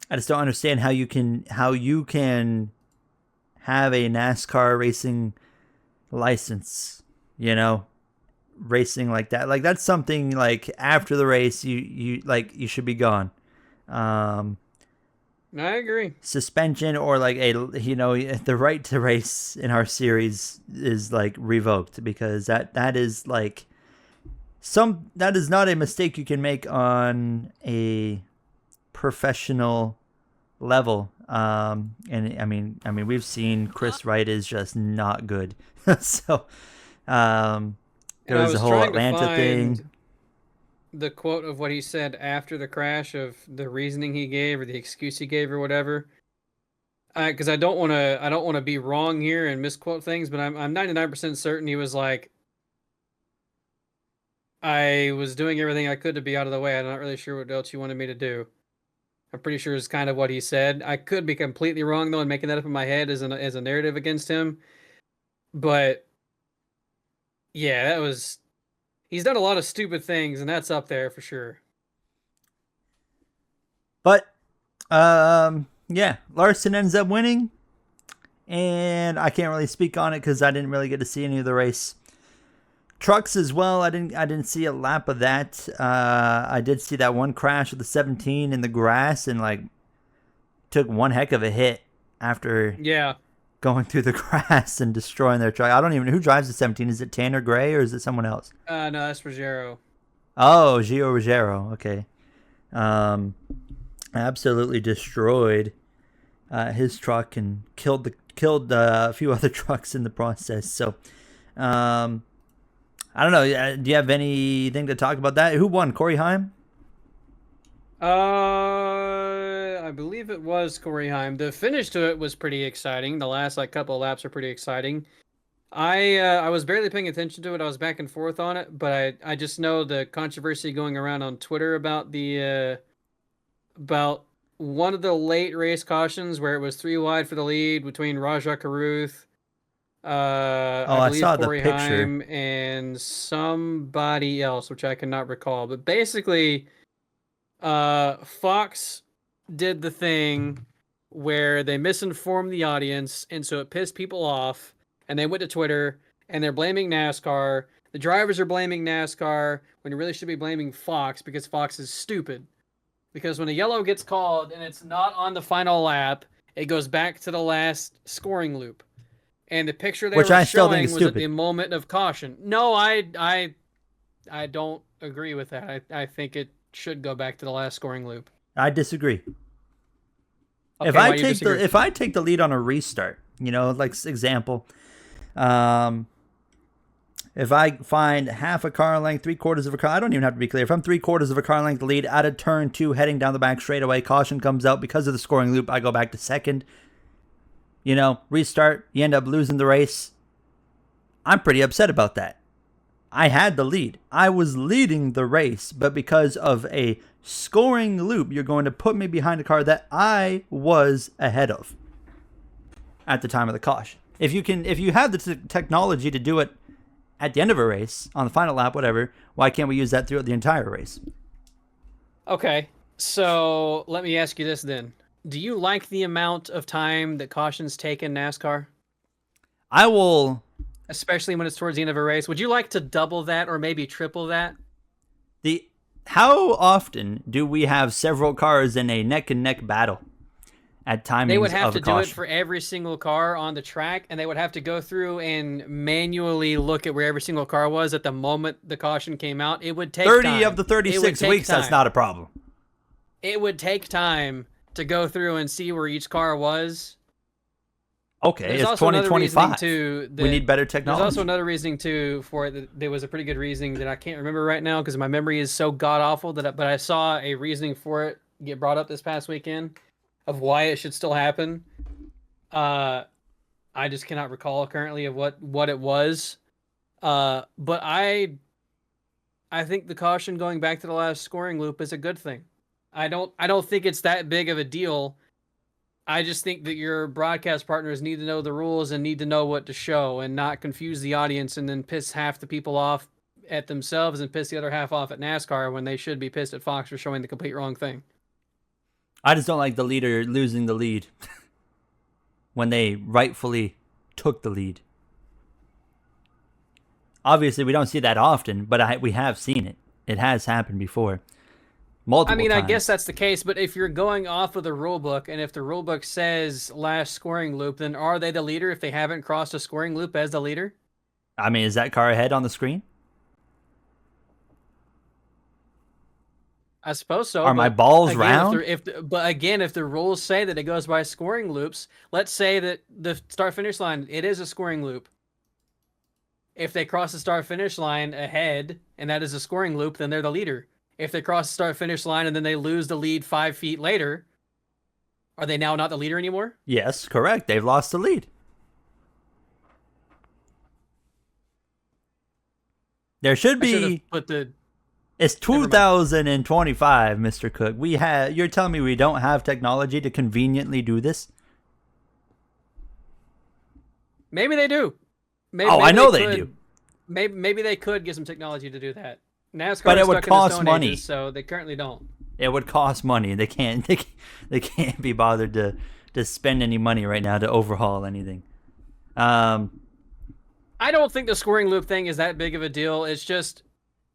Speaker 1: I just don't understand how you can have a NASCAR racing license, you know, racing like that. Like that's something like after the race you should be gone. Um
Speaker 2: I agree.
Speaker 1: Suspension or like the right to race in our series is like revoked because that is like that is not a mistake you can make on a professional level. And I mean, we've seen Chris Wright is just not good. So, there
Speaker 2: And I
Speaker 1: was the
Speaker 2: was
Speaker 1: whole
Speaker 2: trying to
Speaker 1: Atlanta thing.
Speaker 2: find the quote of what he said after the crash, of the reasoning he gave or the excuse he gave or whatever. Because I don't want to be wrong here and misquote things, but I'm 99% certain he was like, I was doing everything I could to be out of the way. I'm not really sure what else you wanted me to do. I'm pretty sure is kind of what he said. I could be completely wrong though, and making that up in my head as a narrative against him. But yeah, that was he's done a lot of stupid things, and that's up there for sure.
Speaker 1: But yeah, Larson ends up winning, and I can't really speak on it because I didn't really get to see any of the race. Trucks as well. I didn't see a lap of that. I did see that one crash with the 17 in the grass and like took one heck of a hit after
Speaker 2: Yeah.
Speaker 1: going through the grass and destroying their truck. I don't even know who drives the 17. Is it Tanner Gray or is it someone else?
Speaker 2: No, that's Rogero.
Speaker 1: Oh, Gio Ruggiero. Okay. Um, Absolutely destroyed his truck and killed a few other trucks in the process. So, um, I don't know. Do you have anything to talk about that? Who won? Corey Heim?
Speaker 2: I believe it was Corey Haim. The finish to it was pretty exciting. The last like couple of laps are pretty exciting. I was barely paying attention to it. I was back and forth on it, but I just know the controversy going around on Twitter about the about one of the late race cautions where it was three wide for the lead between Raja Karuth,
Speaker 1: Oh,
Speaker 2: I
Speaker 1: I
Speaker 2: believe
Speaker 1: saw the
Speaker 2: Corey
Speaker 1: picture.
Speaker 2: Haim, and somebody else, which I cannot recall. But basically, Fox did the thing where they misinformed the audience, and so it pissed people off, and they went to Twitter and they're blaming NASCAR. The drivers are blaming NASCAR when you really should be blaming Fox because Fox is stupid. Because when a yellow gets called and it's not on the final lap, it goes back to the last scoring loop. And the picture they
Speaker 1: Which
Speaker 2: were
Speaker 1: I still think is
Speaker 2: showing was at the
Speaker 1: stupid.
Speaker 2: moment of caution. No, I don't agree with that. I think it should go back to the last scoring loop.
Speaker 1: I disagree. If
Speaker 2: Okay,
Speaker 1: I
Speaker 2: why do you
Speaker 1: take the
Speaker 2: disagree?
Speaker 1: if I take the lead on a restart, like example, um, if I find half a car length, 3/4 of a car, I don't even have to be clear. If I'm 3/4 of a car length lead at a turn two, heading down the back straightaway, caution comes out because of the scoring loop. I go back to second. Restart. You end up losing the race. I'm pretty upset about that. I had the lead. I was leading the race, but because of a scoring loop, you're going to put me behind a car that I was ahead of at the time of the caution. If you have the technology to do it at the end of a race, on the final lap, whatever, why can't we use that throughout the entire race?
Speaker 2: Okay, so let me ask you this then. Do you like the amount of time that cautions take in NASCAR?
Speaker 1: I will.
Speaker 2: Especially when it's towards the end of a race. Would you like to double that or maybe triple that?
Speaker 1: The How often do we have several cars in a neck and neck battle at
Speaker 2: They would
Speaker 1: timings
Speaker 2: have
Speaker 1: of
Speaker 2: to
Speaker 1: a
Speaker 2: do it
Speaker 1: caution?
Speaker 2: for every single car on the track, and they would have to go through and manually look at where every single car was at the moment the caution came out. It would take
Speaker 1: 30 of
Speaker 2: time.
Speaker 1: the
Speaker 2: It would
Speaker 1: 36
Speaker 2: take
Speaker 1: weeks, that's
Speaker 2: time.
Speaker 1: not a problem.
Speaker 2: It would take time to go through and see where each car was.
Speaker 1: Okay,
Speaker 2: There's
Speaker 1: it's
Speaker 2: also another reasoning
Speaker 1: 2025.
Speaker 2: too
Speaker 1: We
Speaker 2: that
Speaker 1: need better
Speaker 2: there's also
Speaker 1: technology.
Speaker 2: another reasoning too for it that there was a pretty good reasoning that I can't remember right now because my memory is so god awful but I saw a reasoning for it get brought up this past weekend of why it should still happen. Uh, I just cannot recall currently of what it was. But I think the caution going back to the last scoring loop is a good thing. I don't think it's that big of a deal. I just think that your broadcast partners need to know the rules and need to know what to show and not confuse the audience and then piss half the people off at themselves and piss the other half off at NASCAR when they should be pissed at Fox for showing the complete wrong thing.
Speaker 1: I just don't like the leader losing the lead when they rightfully took the lead. Obviously, we don't see that often, but we have seen it. It has happened before,
Speaker 2: I
Speaker 1: multiple
Speaker 2: mean, I guess
Speaker 1: times.
Speaker 2: that's the case, but if you're going off of the rule book and if the rule book says last scoring loop, then are they the leader if they haven't crossed a scoring loop as the leader?
Speaker 1: I mean, is that car ahead on the screen?
Speaker 2: I suppose so,
Speaker 1: Are my
Speaker 2: but
Speaker 1: balls
Speaker 2: again,
Speaker 1: round?
Speaker 2: but again, if the rules say that it goes by scoring loops, let's say that the start finish line it is a scoring loop. If they cross the start finish line ahead and that is a scoring loop, then they're the leader. If they cross the start finish line and then they lose the lead 5 feet later, are they now not the leader anymore?
Speaker 1: Yes, correct. They've lost the lead. There should
Speaker 2: I should have
Speaker 1: be.
Speaker 2: put the.
Speaker 1: It's
Speaker 2: Never mind.
Speaker 1: 2025, Mr. Cook. You're telling me we don't have technology to conveniently do this?
Speaker 2: Maybe they do. Maybe,
Speaker 1: Oh, I
Speaker 2: maybe
Speaker 1: know
Speaker 2: they
Speaker 1: they
Speaker 2: could.
Speaker 1: do.
Speaker 2: Maybe they could get some technology to do that.
Speaker 1: But
Speaker 2: NASCAR
Speaker 1: it
Speaker 2: is
Speaker 1: would
Speaker 2: stuck in the
Speaker 1: cost
Speaker 2: Stone
Speaker 1: money.
Speaker 2: Ages, so they currently don't.
Speaker 1: It would cost money. They can't be bothered to spend any money right now to overhaul anything. Um,
Speaker 2: I don't think the scoring loop thing is that big of a deal. It's just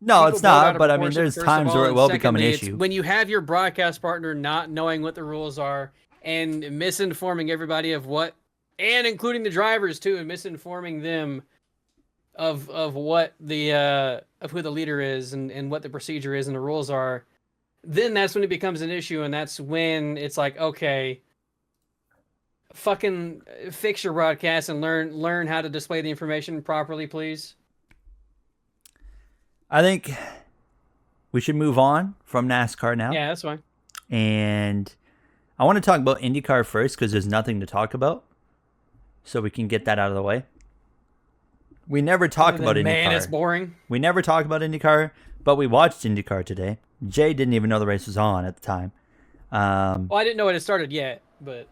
Speaker 1: no,
Speaker 2: people
Speaker 1: it's
Speaker 2: blow it out
Speaker 1: not.
Speaker 2: of
Speaker 1: But I mean,
Speaker 2: proportion,
Speaker 1: there's
Speaker 2: first of
Speaker 1: times
Speaker 2: all,
Speaker 1: where it
Speaker 2: and
Speaker 1: will become an
Speaker 2: secondly, it's
Speaker 1: issue.
Speaker 2: when you have your broadcast partner not knowing what the rules are and misinforming everybody of what, and including the drivers too, and misinforming them of what the of who the leader is and what the procedure is and the rules are. Then that's when it becomes an issue, and that's when it's like, okay, fucking fix your broadcast and learn how to display the information properly, please.
Speaker 1: I think we should move on from NASCAR now,
Speaker 2: Yeah, that's fine.
Speaker 1: and I want to talk about IndyCar first because there's nothing to talk about, so we can get that out of the way. We never talk
Speaker 2: Other
Speaker 1: about
Speaker 2: than, man, it's
Speaker 1: IndyCar.
Speaker 2: boring.
Speaker 1: We never talk about IndyCar, but we watched IndyCar today. Jay didn't even know the race was on at the time.
Speaker 2: Well, I didn't know it had started yet, but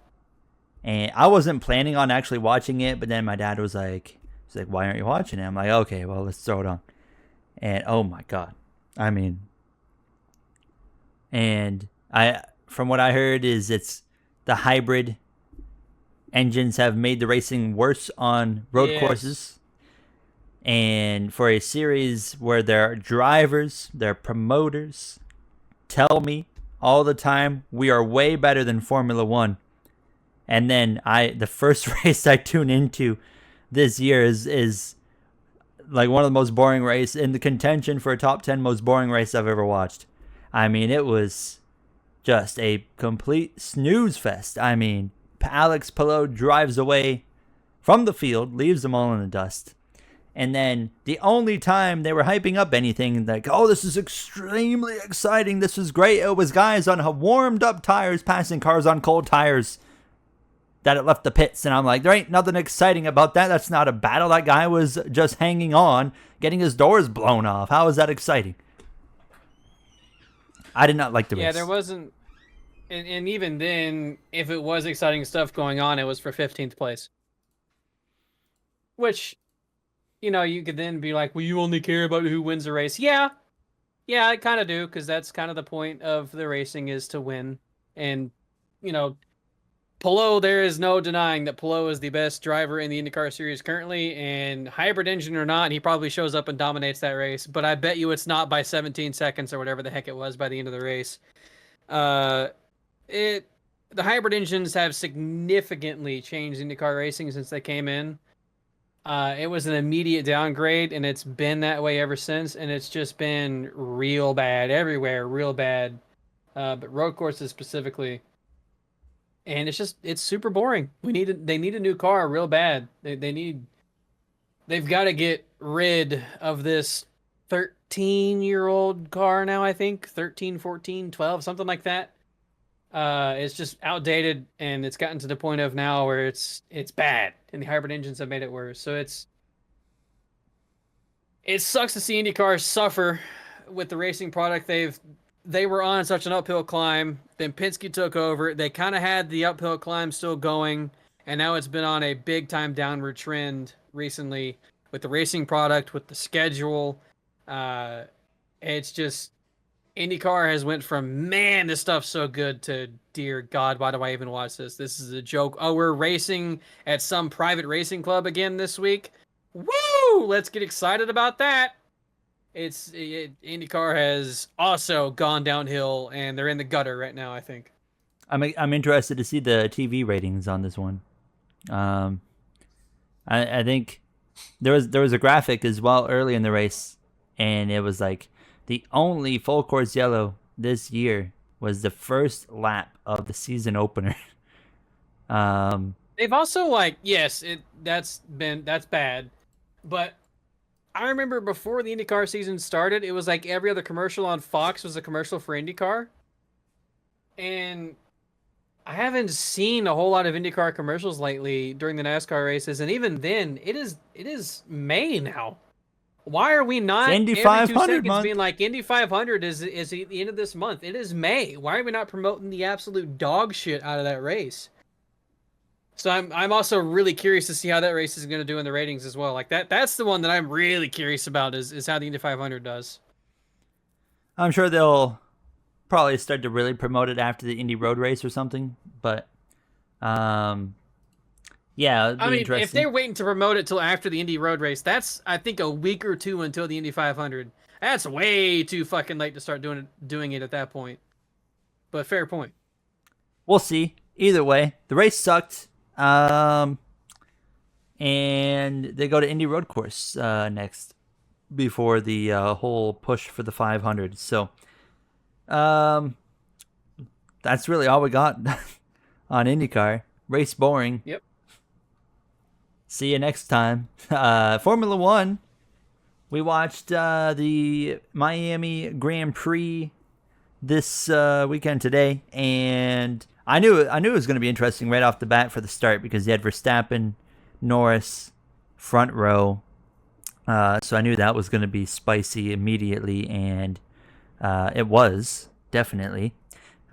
Speaker 1: And I wasn't planning on actually watching it, but then my dad was like, why aren't you watching it? I'm like, okay, well, let's throw it on. And oh my God. I mean, and from what I heard is it's the hybrid engines have made the racing worse on road
Speaker 2: yes.
Speaker 1: courses. And for a series where their drivers, their promoters tell me all the time, we are way better than Formula One. And then the first race I tune into this year is like one of the most boring races in the contention for a top 10 most boring race I've ever watched. I mean, it was just a complete snooze fest. I mean, Alex Palou drives away from the field, leaves them all in the dust. And then the only time they were hyping up anything, like, oh, this is extremely exciting, this is great, it was guys on warmed up tires passing cars on cold tires that it left the pits. And I'm like, there ain't nothing exciting about that. That's not a battle. That guy was just hanging on, getting his doors blown off. How is that exciting? I did not like the race.
Speaker 2: Yeah, there wasn't, and even then, if it was exciting stuff going on, it was for 15th place. Which, you could then be like, well, you only care about who wins the race. Yeah, I kind of do, because that's kind of the point of the racing is to win. And, Palou, there is no denying that Palou is the best driver in the IndyCar series currently, and hybrid engine or not, he probably shows up and dominates that race. But I bet you it's not by 17 seconds or whatever the heck it was by the end of the race. The hybrid engines have significantly changed IndyCar racing since they came in. It was an immediate downgrade, and it's been that way ever since, and it's just been real bad everywhere, real bad. But road courses specifically. and it's super boring. They need a new car real bad. They've got to get rid of this 13-year-old car now, I think. 13, 14, 12, something like that. It's just outdated, and it's gotten to the point of now where it's bad, and the hybrid engines have made it worse. So it sucks to see IndyCar suffer with the racing product. They were on such an uphill climb. Then Penske took over. They kind of had the uphill climb still going, and now it's been on a big time downward trend recently with the racing product, with the schedule. Uh, it's just IndyCar has went from, man, this stuff's so good, to, dear God, why do I even watch this? This is a joke. Oh, we're racing at some private racing club again this week. Woo! Let's get excited about that. IndyCar has also gone downhill, and they're in the gutter right now, I think.
Speaker 1: I'm interested to see the TV ratings on this one. I think there was a graphic as well early in the race, and it was like the only full course yellow this year was the first lap of the season opener.
Speaker 2: They've also, like, yes, that's bad, but I remember before the IndyCar season started, it was like every other commercial on Fox was a commercial for IndyCar. And I haven't seen a whole lot of IndyCar commercials lately during the NASCAR races, and even then, it is May now. Why are we not
Speaker 1: It's Indy
Speaker 2: every 2
Speaker 1: 500
Speaker 2: seconds
Speaker 1: month.
Speaker 2: being like Indy 500 is the end of this month? It is May. Why are we not promoting the absolute dog shit out of that race? So I'm also really curious to see how that race is going to do in the ratings as well. Like that's the one that I'm really curious about is how the Indy 500 does.
Speaker 1: I'm sure they'll probably start to really promote it after the Indy Road Race or something. But yeah, it'd be
Speaker 2: I mean,
Speaker 1: interesting.
Speaker 2: if they're waiting to promote it till after the Indy Road Race, that's, I think, a week or two until the Indy 500. That's way too fucking late to start doing it at that point. But fair point.
Speaker 1: We'll see. Either way, the race sucked. And they go to Indy Road Course next before the whole push for the 500. So that's really all we got on IndyCar. Race boring.
Speaker 2: Yep.
Speaker 1: See you next time. Formula One. We watched the Miami Grand Prix this weekend today, and I knew it was going to be interesting right off the bat for the start because you had Verstappen, Norris, front row. So I knew that was going to be spicy immediately, and it was definitely.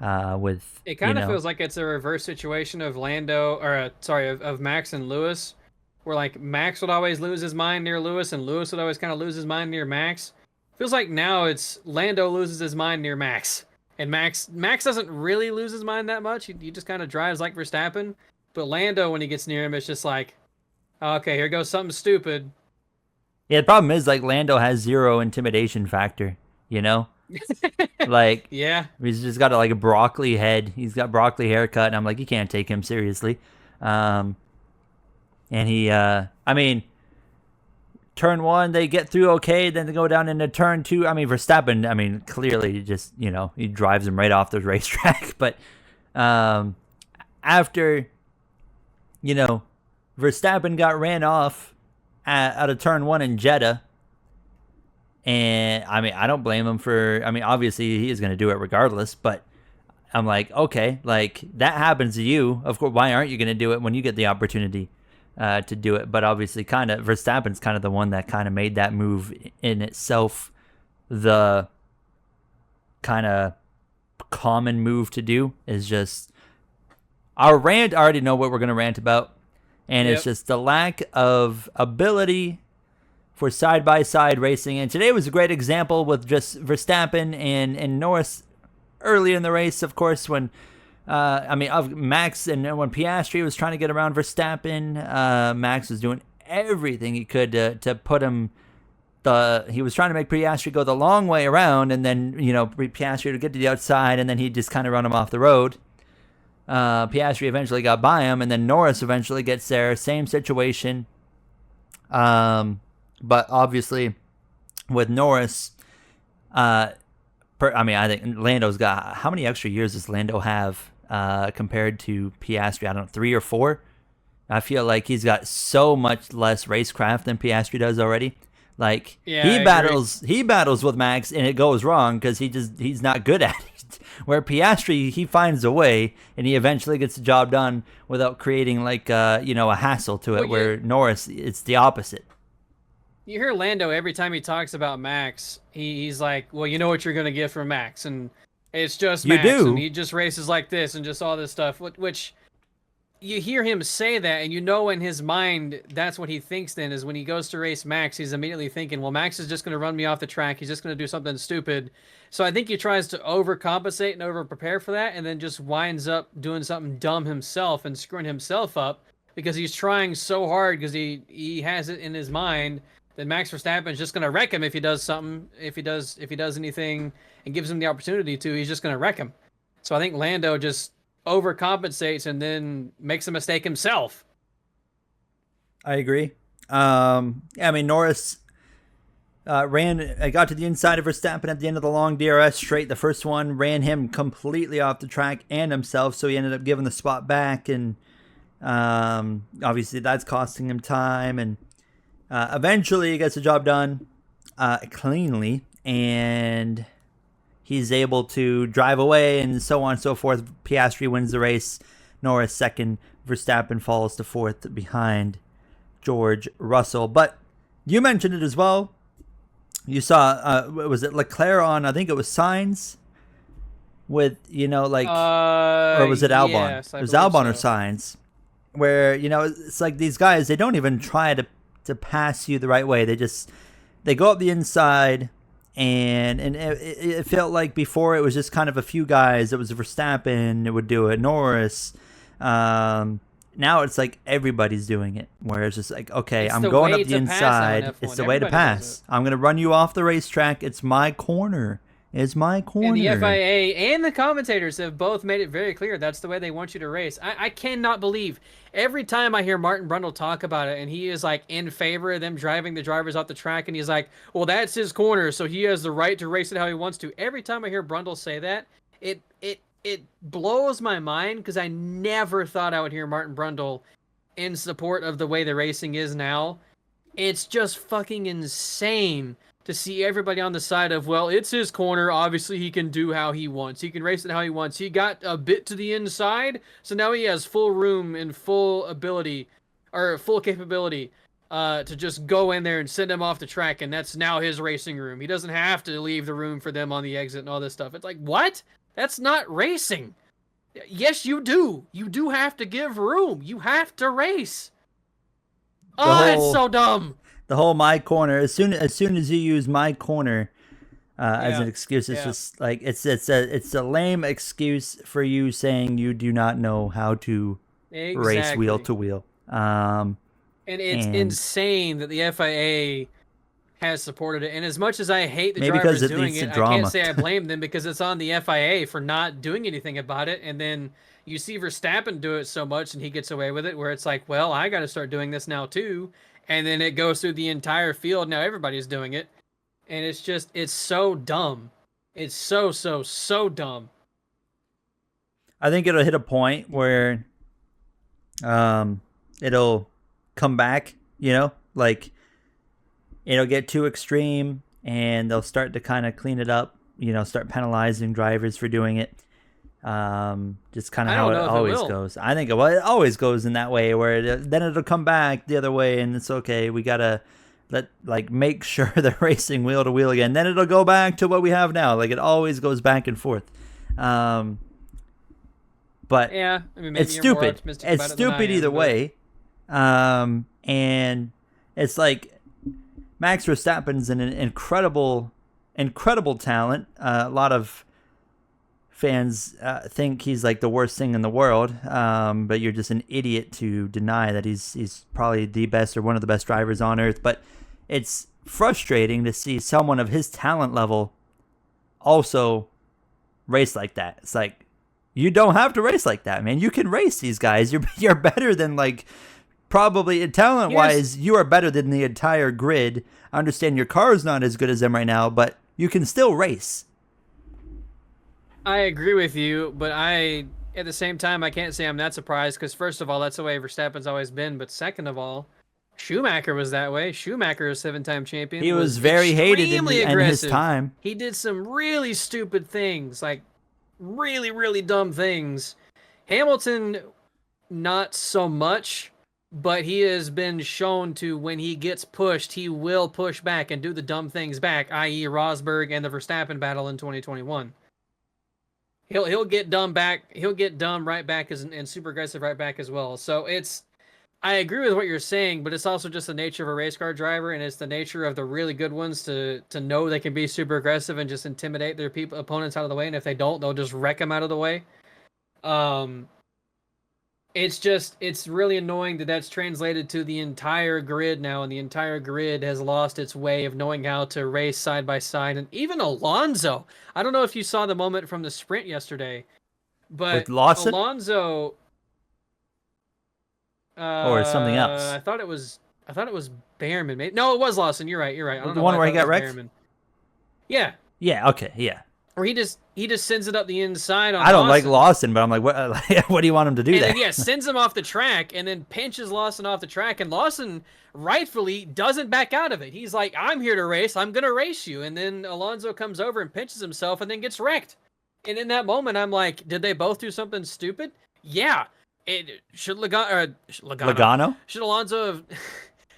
Speaker 1: With
Speaker 2: It kind of feels like it's a reverse situation of of Max and Lewis, where like Max would always lose his mind near Lewis, and Lewis would always kind of lose his mind near Max. Feels like now it's Lando loses his mind near Max. And Max doesn't really lose his mind that much. He just kind of drives like Verstappen. But Lando, when he gets near him, it's just like, okay, here goes something stupid.
Speaker 1: Yeah, the problem is like Lando has zero intimidation factor, you know? Like,
Speaker 2: yeah,
Speaker 1: he's just got like a broccoli head. He's got broccoli haircut, and I'm like, you can't take him seriously. And he, I mean, turn one, they get through okay. Then they go down into turn two. I mean, Verstappen, I mean, clearly just, he drives him right off the racetrack. But after, Verstappen got ran off out of turn one in Jeddah. And, I mean, I don't blame him obviously he is going to do it regardless. But I'm like, okay, like, that happens to you. Of course, why aren't you going to do it when you get the opportunity to do it? But obviously Verstappen's kind of the one that kind of made that move in itself the kind of common move to do. Is just our rant. I already know what we're going to rant about, and It's just the lack of ability for side-by-side racing. And today was a great example with just Verstappen and Norris early in the race, of course, when of Max, and when Piastri was trying to get around Verstappen, Max was doing everything he could to put him. He was trying to make Piastri go the long way around, and then Piastri would get to the outside, and then he'd just kind of run him off the road. Piastri eventually got by him, and then Norris eventually gets there. Same situation. But obviously, with Norris, I think Lando's got, how many extra years does Lando have compared to Piastri. I don't know, 3 or 4. I feel like he's got so much less racecraft than Piastri does already. Like
Speaker 2: Yeah, I agree.
Speaker 1: he battles with Max and it goes wrong because he's not good at it. Where Piastri, he finds a way and he eventually gets the job done without creating like a hassle to it.
Speaker 2: Well,
Speaker 1: Where Norris, it's the opposite.
Speaker 2: you hear Lando every time he talks about Max. He's like, "Well, you know what you're gonna get from Max, and it's just
Speaker 1: You
Speaker 2: Max, and
Speaker 1: do.
Speaker 2: he just races like this, and just all this stuff." Which you hear him say that, and you know in his mind that's what he thinks. Then is when he goes to race Max, he's immediately thinking, "Well, Max is just gonna run me off the track. He's just gonna do something stupid." So I think he tries to overcompensate and over prepare for that, and then just winds up doing something dumb himself and screwing himself up because he's trying so hard because he has it in his mind that Max Verstappen is just going to wreck him if he does something, if he does anything and gives him the opportunity to, he's just going to wreck him. So I think Lando just overcompensates and then makes a mistake himself.
Speaker 1: I agree. I mean, Norris got to the inside of Verstappen at the end of the long DRS straight. The first one ran him completely off the track and himself, so he ended up giving the spot back, and obviously that's costing him time. And eventually he gets the job done cleanly, and he's able to drive away and so on and so forth. Piastri wins the race. Norris second. Verstappen falls to fourth behind George Russell. But you mentioned it as well. You saw, was it Leclerc on, I think it was Sainz? With, or was it Albon?
Speaker 2: Yes,
Speaker 1: It was Albon or Sainz. Where, it's like these guys, they don't even try to pass you the right way. They go up the inside, and it felt like before it was just kind of a few guys. It was Verstappen, it would do it, Norris. Now it's like everybody's doing it, where it's just like, okay, I'm going up the inside. It's the way to pass. I'm going to run you off the racetrack. It's my corner. It's my corner.
Speaker 2: And the FIA and the commentators have both made it very clear that's the way they want you to race. I cannot believe every time I hear Martin Brundle talk about it, and he is like in favor of them driving the drivers off the track, and he's like, well, that's his corner, so he has the right to race it how he wants to. Every time I hear Brundle say that, it blows my mind because I never thought I would hear Martin Brundle in support of the way the racing is now. It's just fucking insane to see everybody on the side of, well, it's his corner. Obviously, he can do how he wants. He can race it how he wants. He got a bit to the inside, so now he has full room and full ability, or full capability, to just go in there and send them off the track, and that's now his racing room. He doesn't have to leave the room for them on the exit and all this stuff. It's like, what? That's not racing. Yes, you do. You do have to give room. You have to race. It's so dumb.
Speaker 1: The whole my corner. As soon as you use my corner as an excuse, it's just like it's a lame excuse for you saying you do not know how to race wheel to wheel.
Speaker 2: And it's insane that the FIA has supported it. And as much as I hate the drivers doing it, I can't say I blame them because it's on the FIA for not doing anything about it. And then you see Verstappen do it so much and he gets away with it, where it's like, well, I got to start doing this now too. And then it goes through the entire field. Now everybody's doing it. And it's so dumb. It's so dumb.
Speaker 1: I think it'll hit a point where it'll come back, like it'll get too extreme and they'll start to kind of clean it up, start penalizing drivers for doing it. Just kind of how it always goes. I think it always goes in that way, where then it'll come back the other way, and it's okay. We gotta make sure they're racing wheel to wheel again. Then it'll go back to what we have now. Like it always goes back and forth. But
Speaker 2: yeah, I mean, maybe
Speaker 1: it's stupid. It's stupid either way. And it's like Max Verstappen's an incredible talent. A lot of fans think he's like the worst thing in the world, but you're just an idiot to deny that he's probably the best or one of the best drivers on earth. But it's frustrating to see someone of his talent level also race like that. It's like, you don't have to race like that, man. You can race these guys. You're better than probably talent-wise, you are better than the entire grid. I understand your car is not as good as them right now, but you can still race.
Speaker 2: I agree with you, but I at the same time, I can't say I'm that surprised because first of all, that's the way Verstappen's always been. But second of all, Schumacher was that way. Schumacher, a seven-time champion,
Speaker 1: He was
Speaker 2: was
Speaker 1: very hated
Speaker 2: extremely
Speaker 1: in his
Speaker 2: aggressive.
Speaker 1: time.
Speaker 2: He did some really stupid things, like really, really dumb things. Hamilton, not so much, but he has been shown to, when he gets pushed, he will push back and do the dumb things back, i.e. Rosberg and the Verstappen battle in 2021. He'll get dumb back. He'll get dumb right back and super aggressive right back as well. So I agree with what you're saying, but it's also just the nature of a race car driver, and it's the nature of the really good ones to know they can be super aggressive and just intimidate their opponents out of the way, and if they don't, they'll just wreck them out of the way. It's really annoying that that's translated to the entire grid now, and the entire grid has lost its way of knowing how to race side by side. And even Alonso, I don't know if you saw the moment from the sprint yesterday, but
Speaker 1: With Lawson?
Speaker 2: Alonso,
Speaker 1: Or something else?
Speaker 2: I thought it was Behrman. No, it was Lawson. You're right. I don't
Speaker 1: The
Speaker 2: know
Speaker 1: one
Speaker 2: why I
Speaker 1: where he
Speaker 2: thought it
Speaker 1: got
Speaker 2: was
Speaker 1: wrecked?
Speaker 2: Behrman. Yeah,
Speaker 1: Yeah, okay, yeah.
Speaker 2: or he just sends it up the inside on
Speaker 1: I don't like
Speaker 2: Lawson.
Speaker 1: Lawson, but I'm like, what do you want him to do
Speaker 2: And
Speaker 1: there?
Speaker 2: then, yeah, sends him off the track and then pinches Lawson off the track. And Lawson rightfully doesn't back out of it. He's like, I'm here to race. I'm going to race you. And then Alonso comes over and pinches himself and then gets wrecked. And in that moment, I'm like, did they both do something stupid? Yeah. Should
Speaker 1: Logano?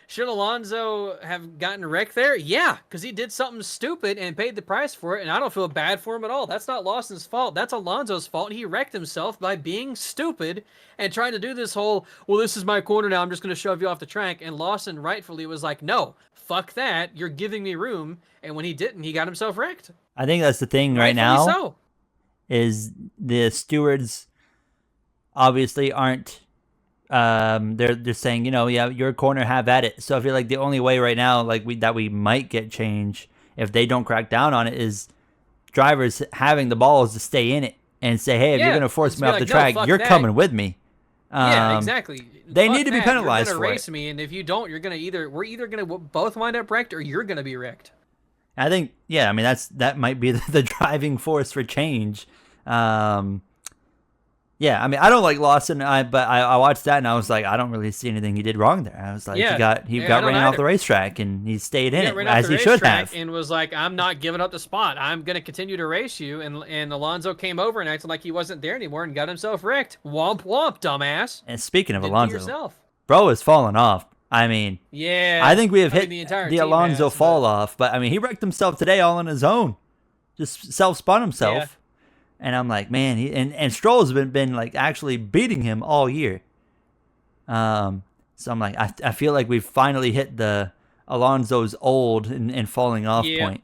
Speaker 2: Should Alonso have gotten wrecked there? Yeah, because he did something stupid and paid the price for it, and I don't feel bad for him at all. That's not Lawson's fault. That's Alonso's fault. He wrecked himself by being stupid and trying to do this whole, well, this is my corner now, I'm just going to shove you off the track. And Lawson rightfully was like, no, fuck that. You're giving me room. And when he didn't, he got himself wrecked.
Speaker 1: I think that's the thing right
Speaker 2: Rightfully
Speaker 1: now
Speaker 2: so.
Speaker 1: is the stewards obviously aren't they're saying, yeah, your corner, have at it. So I feel like the only way right now, like we might get change if they don't crack down on it, is drivers having the balls to stay in it and say, hey, if you're gonna force me off the track, you're coming with me.
Speaker 2: Yeah, exactly.
Speaker 1: They need to be penalized
Speaker 2: you're
Speaker 1: for
Speaker 2: gonna race
Speaker 1: it.
Speaker 2: me, and if you don't, we're either gonna both wind up wrecked, or you're gonna be wrecked.
Speaker 1: I think, yeah, I mean that might be the driving force for change. Yeah, I mean, I don't like Lawson, but I watched that and I was like, I don't really see anything he did wrong there. I was like, he got ran off the racetrack and he stayed in it as he should have.
Speaker 2: And was like, I'm not giving up the spot. I'm gonna continue to race you. And Alonso came over and acted like he wasn't there anymore and got himself wrecked. Womp womp, dumbass.
Speaker 1: And speaking of
Speaker 2: Did
Speaker 1: Alonso,
Speaker 2: yourself.
Speaker 1: Bro has fallen off. I mean,
Speaker 2: yeah,
Speaker 1: I think we have hit
Speaker 2: the
Speaker 1: Alonso fall off, but I mean, he wrecked himself today all on his own, just self-spun himself.
Speaker 2: Yeah.
Speaker 1: And I'm like, man, and Stroll's been like actually beating him all year. So I'm like, I feel like we've finally hit the Alonso's old and falling off point.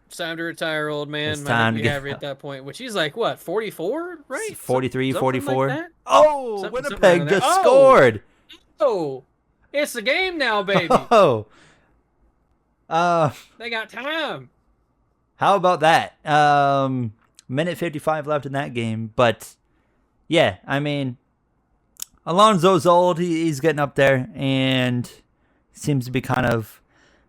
Speaker 2: It's time to retire, old man.
Speaker 1: It's time to get
Speaker 2: at that point, which he's like, what, 44, right?
Speaker 1: 43, 44.
Speaker 2: Like
Speaker 1: oh, Winnipeg just scored.
Speaker 2: Oh, it's the game now, baby.
Speaker 1: Oh.
Speaker 2: They got time.
Speaker 1: How about that? Minute 55 left in that game, but yeah, I mean, Alonso's old. He's getting up there and seems to be kind of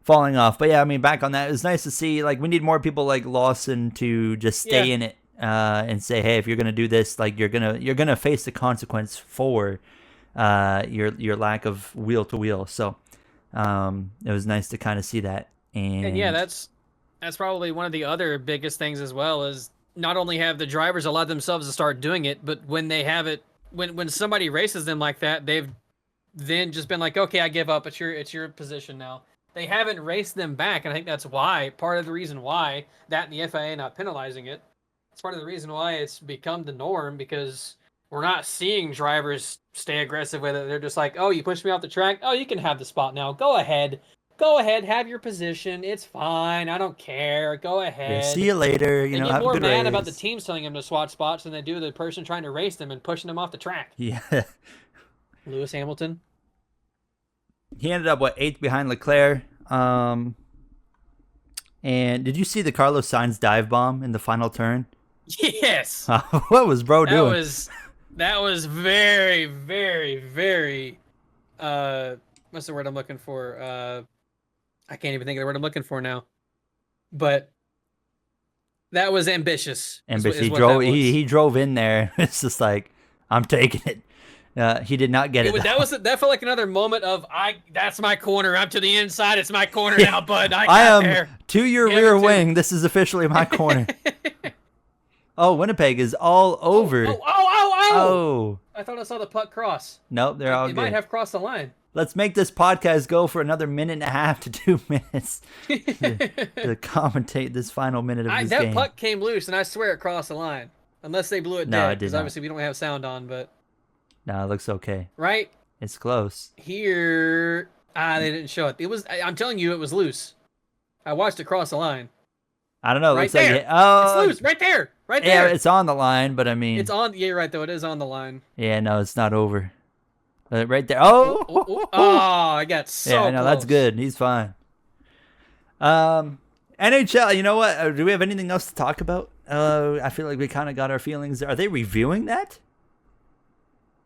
Speaker 1: falling off. But yeah, I mean, back on that, it was nice to see. Like, we need more people like Lawson to just stay in it and say, hey, if you're gonna do this, like you're gonna face the consequence for your lack of wheel to wheel. So it was nice to kind of see that. And
Speaker 2: yeah, that's probably one of the other biggest things as well, is not only have the drivers allowed themselves to start doing it, but when they have it, when somebody races them like that, they've then just been like, okay, I give up. It's your position now. They haven't raced them back, and I think that's why, part of the reason why, that and the FIA not penalizing it, it's part of the reason why it's become the norm, because we're not seeing drivers stay aggressive with it. They're just like, oh, you pushed me off the track? Oh, you can have the spot now. Go ahead. Go ahead, have your position. It's fine. I don't care. Go ahead.
Speaker 1: Yeah, see you later.
Speaker 2: They get more mad about the teams telling them to swap spots than they do the person trying to race them and pushing them off the track.
Speaker 1: Yeah.
Speaker 2: Lewis Hamilton.
Speaker 1: He ended up, 8th behind Leclerc. And did you see the Carlos Sainz dive bomb in the final turn?
Speaker 2: Yes.
Speaker 1: What was bro doing?
Speaker 2: That was very, very, very. What's the word I'm looking for? I can't even think of the word I'm looking for now. But that was ambitious.
Speaker 1: Ambitious. He drove in there. It's just like, I'm taking it. He did not get it.
Speaker 2: That felt like another moment of that's my corner. I'm to the inside. It's my corner now, bud. I
Speaker 1: am
Speaker 2: there.
Speaker 1: to your rear wing. This is officially my corner. Oh, Winnipeg is all over.
Speaker 2: Oh! I thought I saw the puck cross.
Speaker 1: Nope, they're all good.
Speaker 2: It might have crossed the line.
Speaker 1: Let's make this podcast go for another minute and a half to 2 minutes to commentate this final minute of this game.
Speaker 2: That puck came loose, and I swear it crossed the line. Unless they blew it dead, because obviously we don't have sound on, but...
Speaker 1: No, it looks okay.
Speaker 2: Right?
Speaker 1: It's close.
Speaker 2: Here... they didn't show it. I'm telling you, it was loose. I watched it cross the line.
Speaker 1: I don't know. It
Speaker 2: right
Speaker 1: looks
Speaker 2: there.
Speaker 1: like it,
Speaker 2: it's loose. Right there. Right
Speaker 1: there.
Speaker 2: Yeah,
Speaker 1: it's on the line, but I mean...
Speaker 2: It's on... Yeah, you're right, though. It is on the line.
Speaker 1: Yeah, no, it's not over. Right there. Oh,
Speaker 2: I got so
Speaker 1: yeah, no,
Speaker 2: close.
Speaker 1: That's good. He's fine. NHL, you know what? Do we have anything else to talk about? I feel like we kind of got our feelings. Are they reviewing that?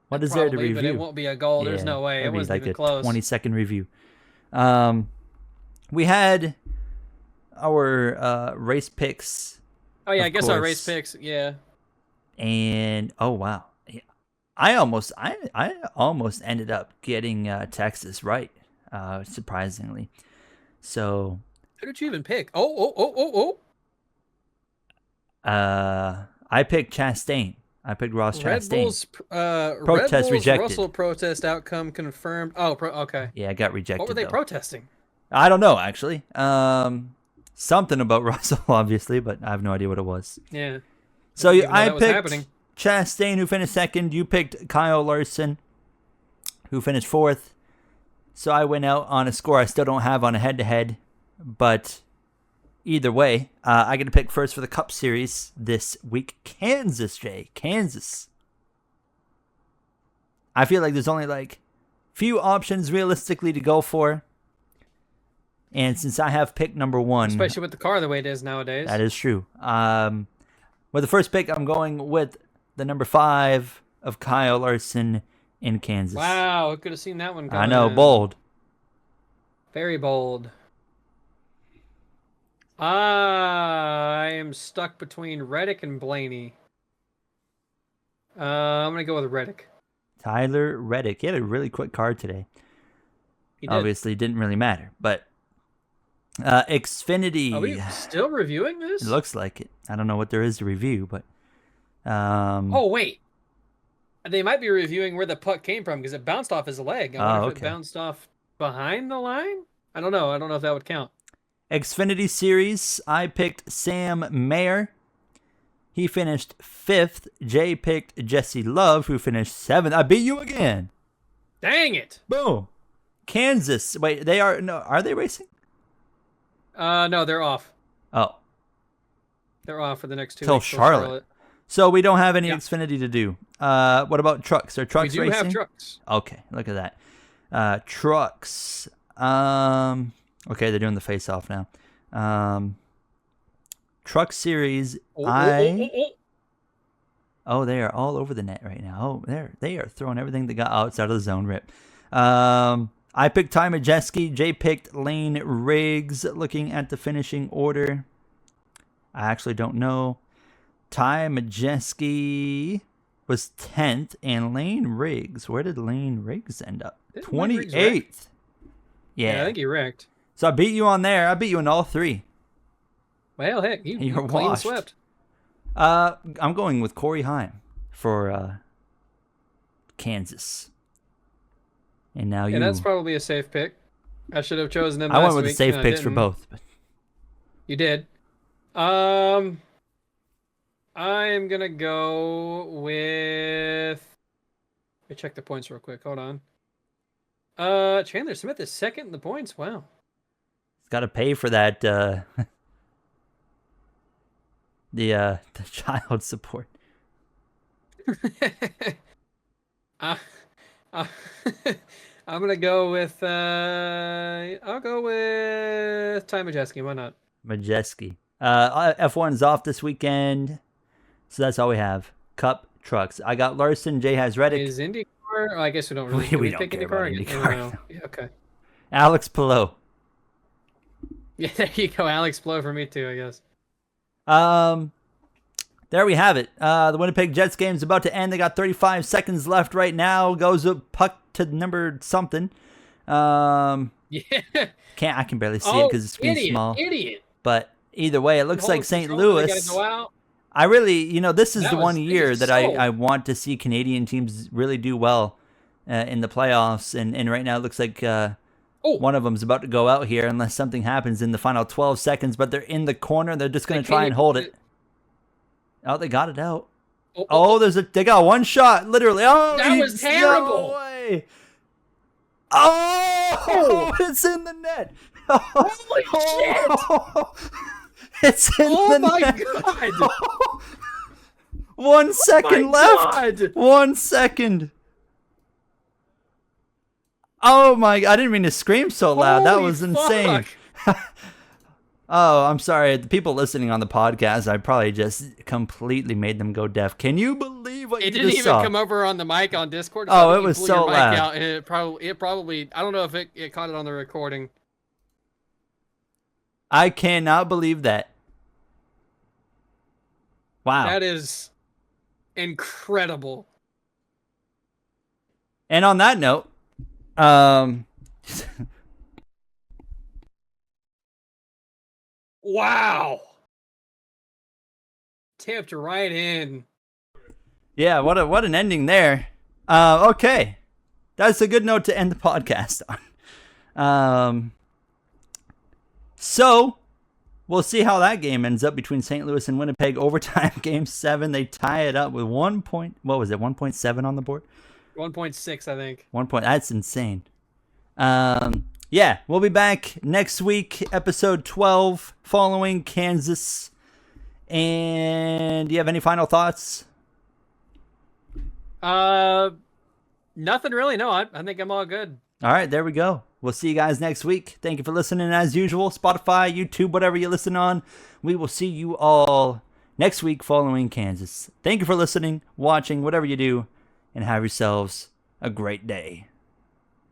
Speaker 1: What is there to review?
Speaker 2: But it won't be a goal. There's no way. It wasn't even close.
Speaker 1: 20-second review. We had our race picks.
Speaker 2: Oh yeah, I guess our race picks. Yeah.
Speaker 1: And oh wow, I almost ended up getting Texas right, surprisingly. So.
Speaker 2: Who did you even pick? Oh.
Speaker 1: I picked Chastain. I picked Ross Chastain.
Speaker 2: Protest
Speaker 1: Red Bull's
Speaker 2: rejected. Russell protest outcome confirmed. Oh, okay.
Speaker 1: Yeah, I got rejected.
Speaker 2: What were they protesting?
Speaker 1: I don't know, actually. Something about Russell, obviously, but I have no idea what it was.
Speaker 2: Yeah.
Speaker 1: So I picked Chastain, who finished second. You picked Kyle Larson, who finished fourth. So I went out on a score I still don't have on a head-to-head, but either way, I get to pick first for the Cup Series this week. Kansas. I feel like there's only few options realistically to go for. And since I have pick number one...
Speaker 2: Especially with the car the way it is nowadays.
Speaker 1: That is true. With the first pick, I'm going with the number 5 of Kyle Larson in Kansas.
Speaker 2: Wow, I could have seen that one coming.
Speaker 1: I know, bold.
Speaker 2: Very bold. I am stuck between Reddick and Blaney. I'm going to go with Reddick.
Speaker 1: Tyler Reddick. He had a really quick card today.
Speaker 2: He did.
Speaker 1: Obviously, it didn't really matter, but... Xfinity.
Speaker 2: Are we still reviewing this?
Speaker 1: It looks like it. I don't know what there is to review, but...
Speaker 2: Oh, wait. They might be reviewing where the puck came from because it bounced off his leg. I wonder if it bounced off behind the line? I don't know. I don't know if that would count.
Speaker 1: Xfinity Series, I picked Sam Mayer. He finished 5th. Jay picked Jesse Love, who finished 7th. I beat you again.
Speaker 2: Dang it.
Speaker 1: Boom. Kansas. Wait, are they racing?
Speaker 2: No, they're off.
Speaker 1: Oh.
Speaker 2: They're off for the next 2
Speaker 1: weeks. Till Charlotte. So we don't have any Xfinity to do. What about trucks? Are trucks racing?
Speaker 2: We do have trucks.
Speaker 1: Okay, look at that. Trucks. Okay, they're doing the face-off now. Truck Series. Oh, they are all over the net right now. Oh, they are throwing everything they got outside of the zone. Rip. I picked Ty Majeski. Jay picked Lane Riggs. Looking at the finishing order, I actually don't know. Ty Majeski was 10th, and Lane Riggs. Where did Lane Riggs end up? 28th. Yeah,
Speaker 2: I think he wrecked.
Speaker 1: So I beat you on there. I beat you in all 3.
Speaker 2: Well, heck, you're
Speaker 1: clean
Speaker 2: swept.
Speaker 1: I'm going with Corey Heim for Kansas. And now
Speaker 2: Yeah, that's probably a safe pick. I should have chosen them.
Speaker 1: I went with the safe picks for both. But...
Speaker 2: You did. I'm gonna go with. Let me check the points real quick. Hold on. Chandler Smith is 2nd in the points. Wow.
Speaker 1: He's got to pay for that. The child support.
Speaker 2: I'm gonna go with. I'll go with Ty Majeski. Why not?
Speaker 1: Majeski. F1's off this weekend, so that's all we have. Cup, trucks. I got Larson. Jay has Reddick.
Speaker 2: Is IndyCar? Oh, I guess we don't really.
Speaker 1: We don't
Speaker 2: pick
Speaker 1: care about IndyCar.
Speaker 2: Yeah, okay.
Speaker 1: Alex Pillow.
Speaker 2: Yeah, there you go. Alex Pillow for me too, I guess.
Speaker 1: there we have it. The Winnipeg Jets game is about to end. They got 35 seconds left right now. Goes a puck to number something.
Speaker 2: Yeah.
Speaker 1: I can barely see it because the screen's small.
Speaker 2: Idiot.
Speaker 1: But either way, it looks like St. Louis. I really, this is the one year that I want to see Canadian teams really do well in the playoffs. And right now it looks like one of them's about to go out here unless something happens in the final 12 seconds. But they're in the corner. They're just going to try and hold it. Oh, they got it out. They got one shot, literally. Oh,
Speaker 2: that was terrible.
Speaker 1: No way. Oh, it's in the net.
Speaker 2: Holy shit.
Speaker 1: It's in the net.
Speaker 2: Oh, my God.
Speaker 1: 1 second left.
Speaker 2: God.
Speaker 1: 1 second. Oh, my. I didn't mean to scream so loud. That was insane. Oh, I'm sorry. The people listening on the podcast, I probably just completely made them go deaf. Can you believe what you just saw? It didn't even
Speaker 2: come over on the mic on Discord.
Speaker 1: Oh, it was so loud.
Speaker 2: Out and it probably, I don't know if it caught it on the recording.
Speaker 1: I cannot believe that. Wow.
Speaker 2: That is incredible.
Speaker 1: And on that note,
Speaker 2: wow. Tipped right in.
Speaker 1: Yeah, what an ending there. Okay. That's a good note to end the podcast on. So, we'll see how that game ends up between St. Louis and Winnipeg. Overtime, Game 7. They tie it up with 1 point. What was it, 1.7 on the board?
Speaker 2: 1.6, I think.
Speaker 1: 1 point. That's insane. Yeah, we'll be back next week, episode 12, following Kansas. And do you have any final thoughts?
Speaker 2: Nothing really. No, I think I'm all good.
Speaker 1: All right, there we go. We'll see you guys next week. Thank you for listening as usual. Spotify, YouTube, whatever you listen on. We will see you all next week following Kansas. Thank you for listening, watching, whatever you do, and have yourselves a great day.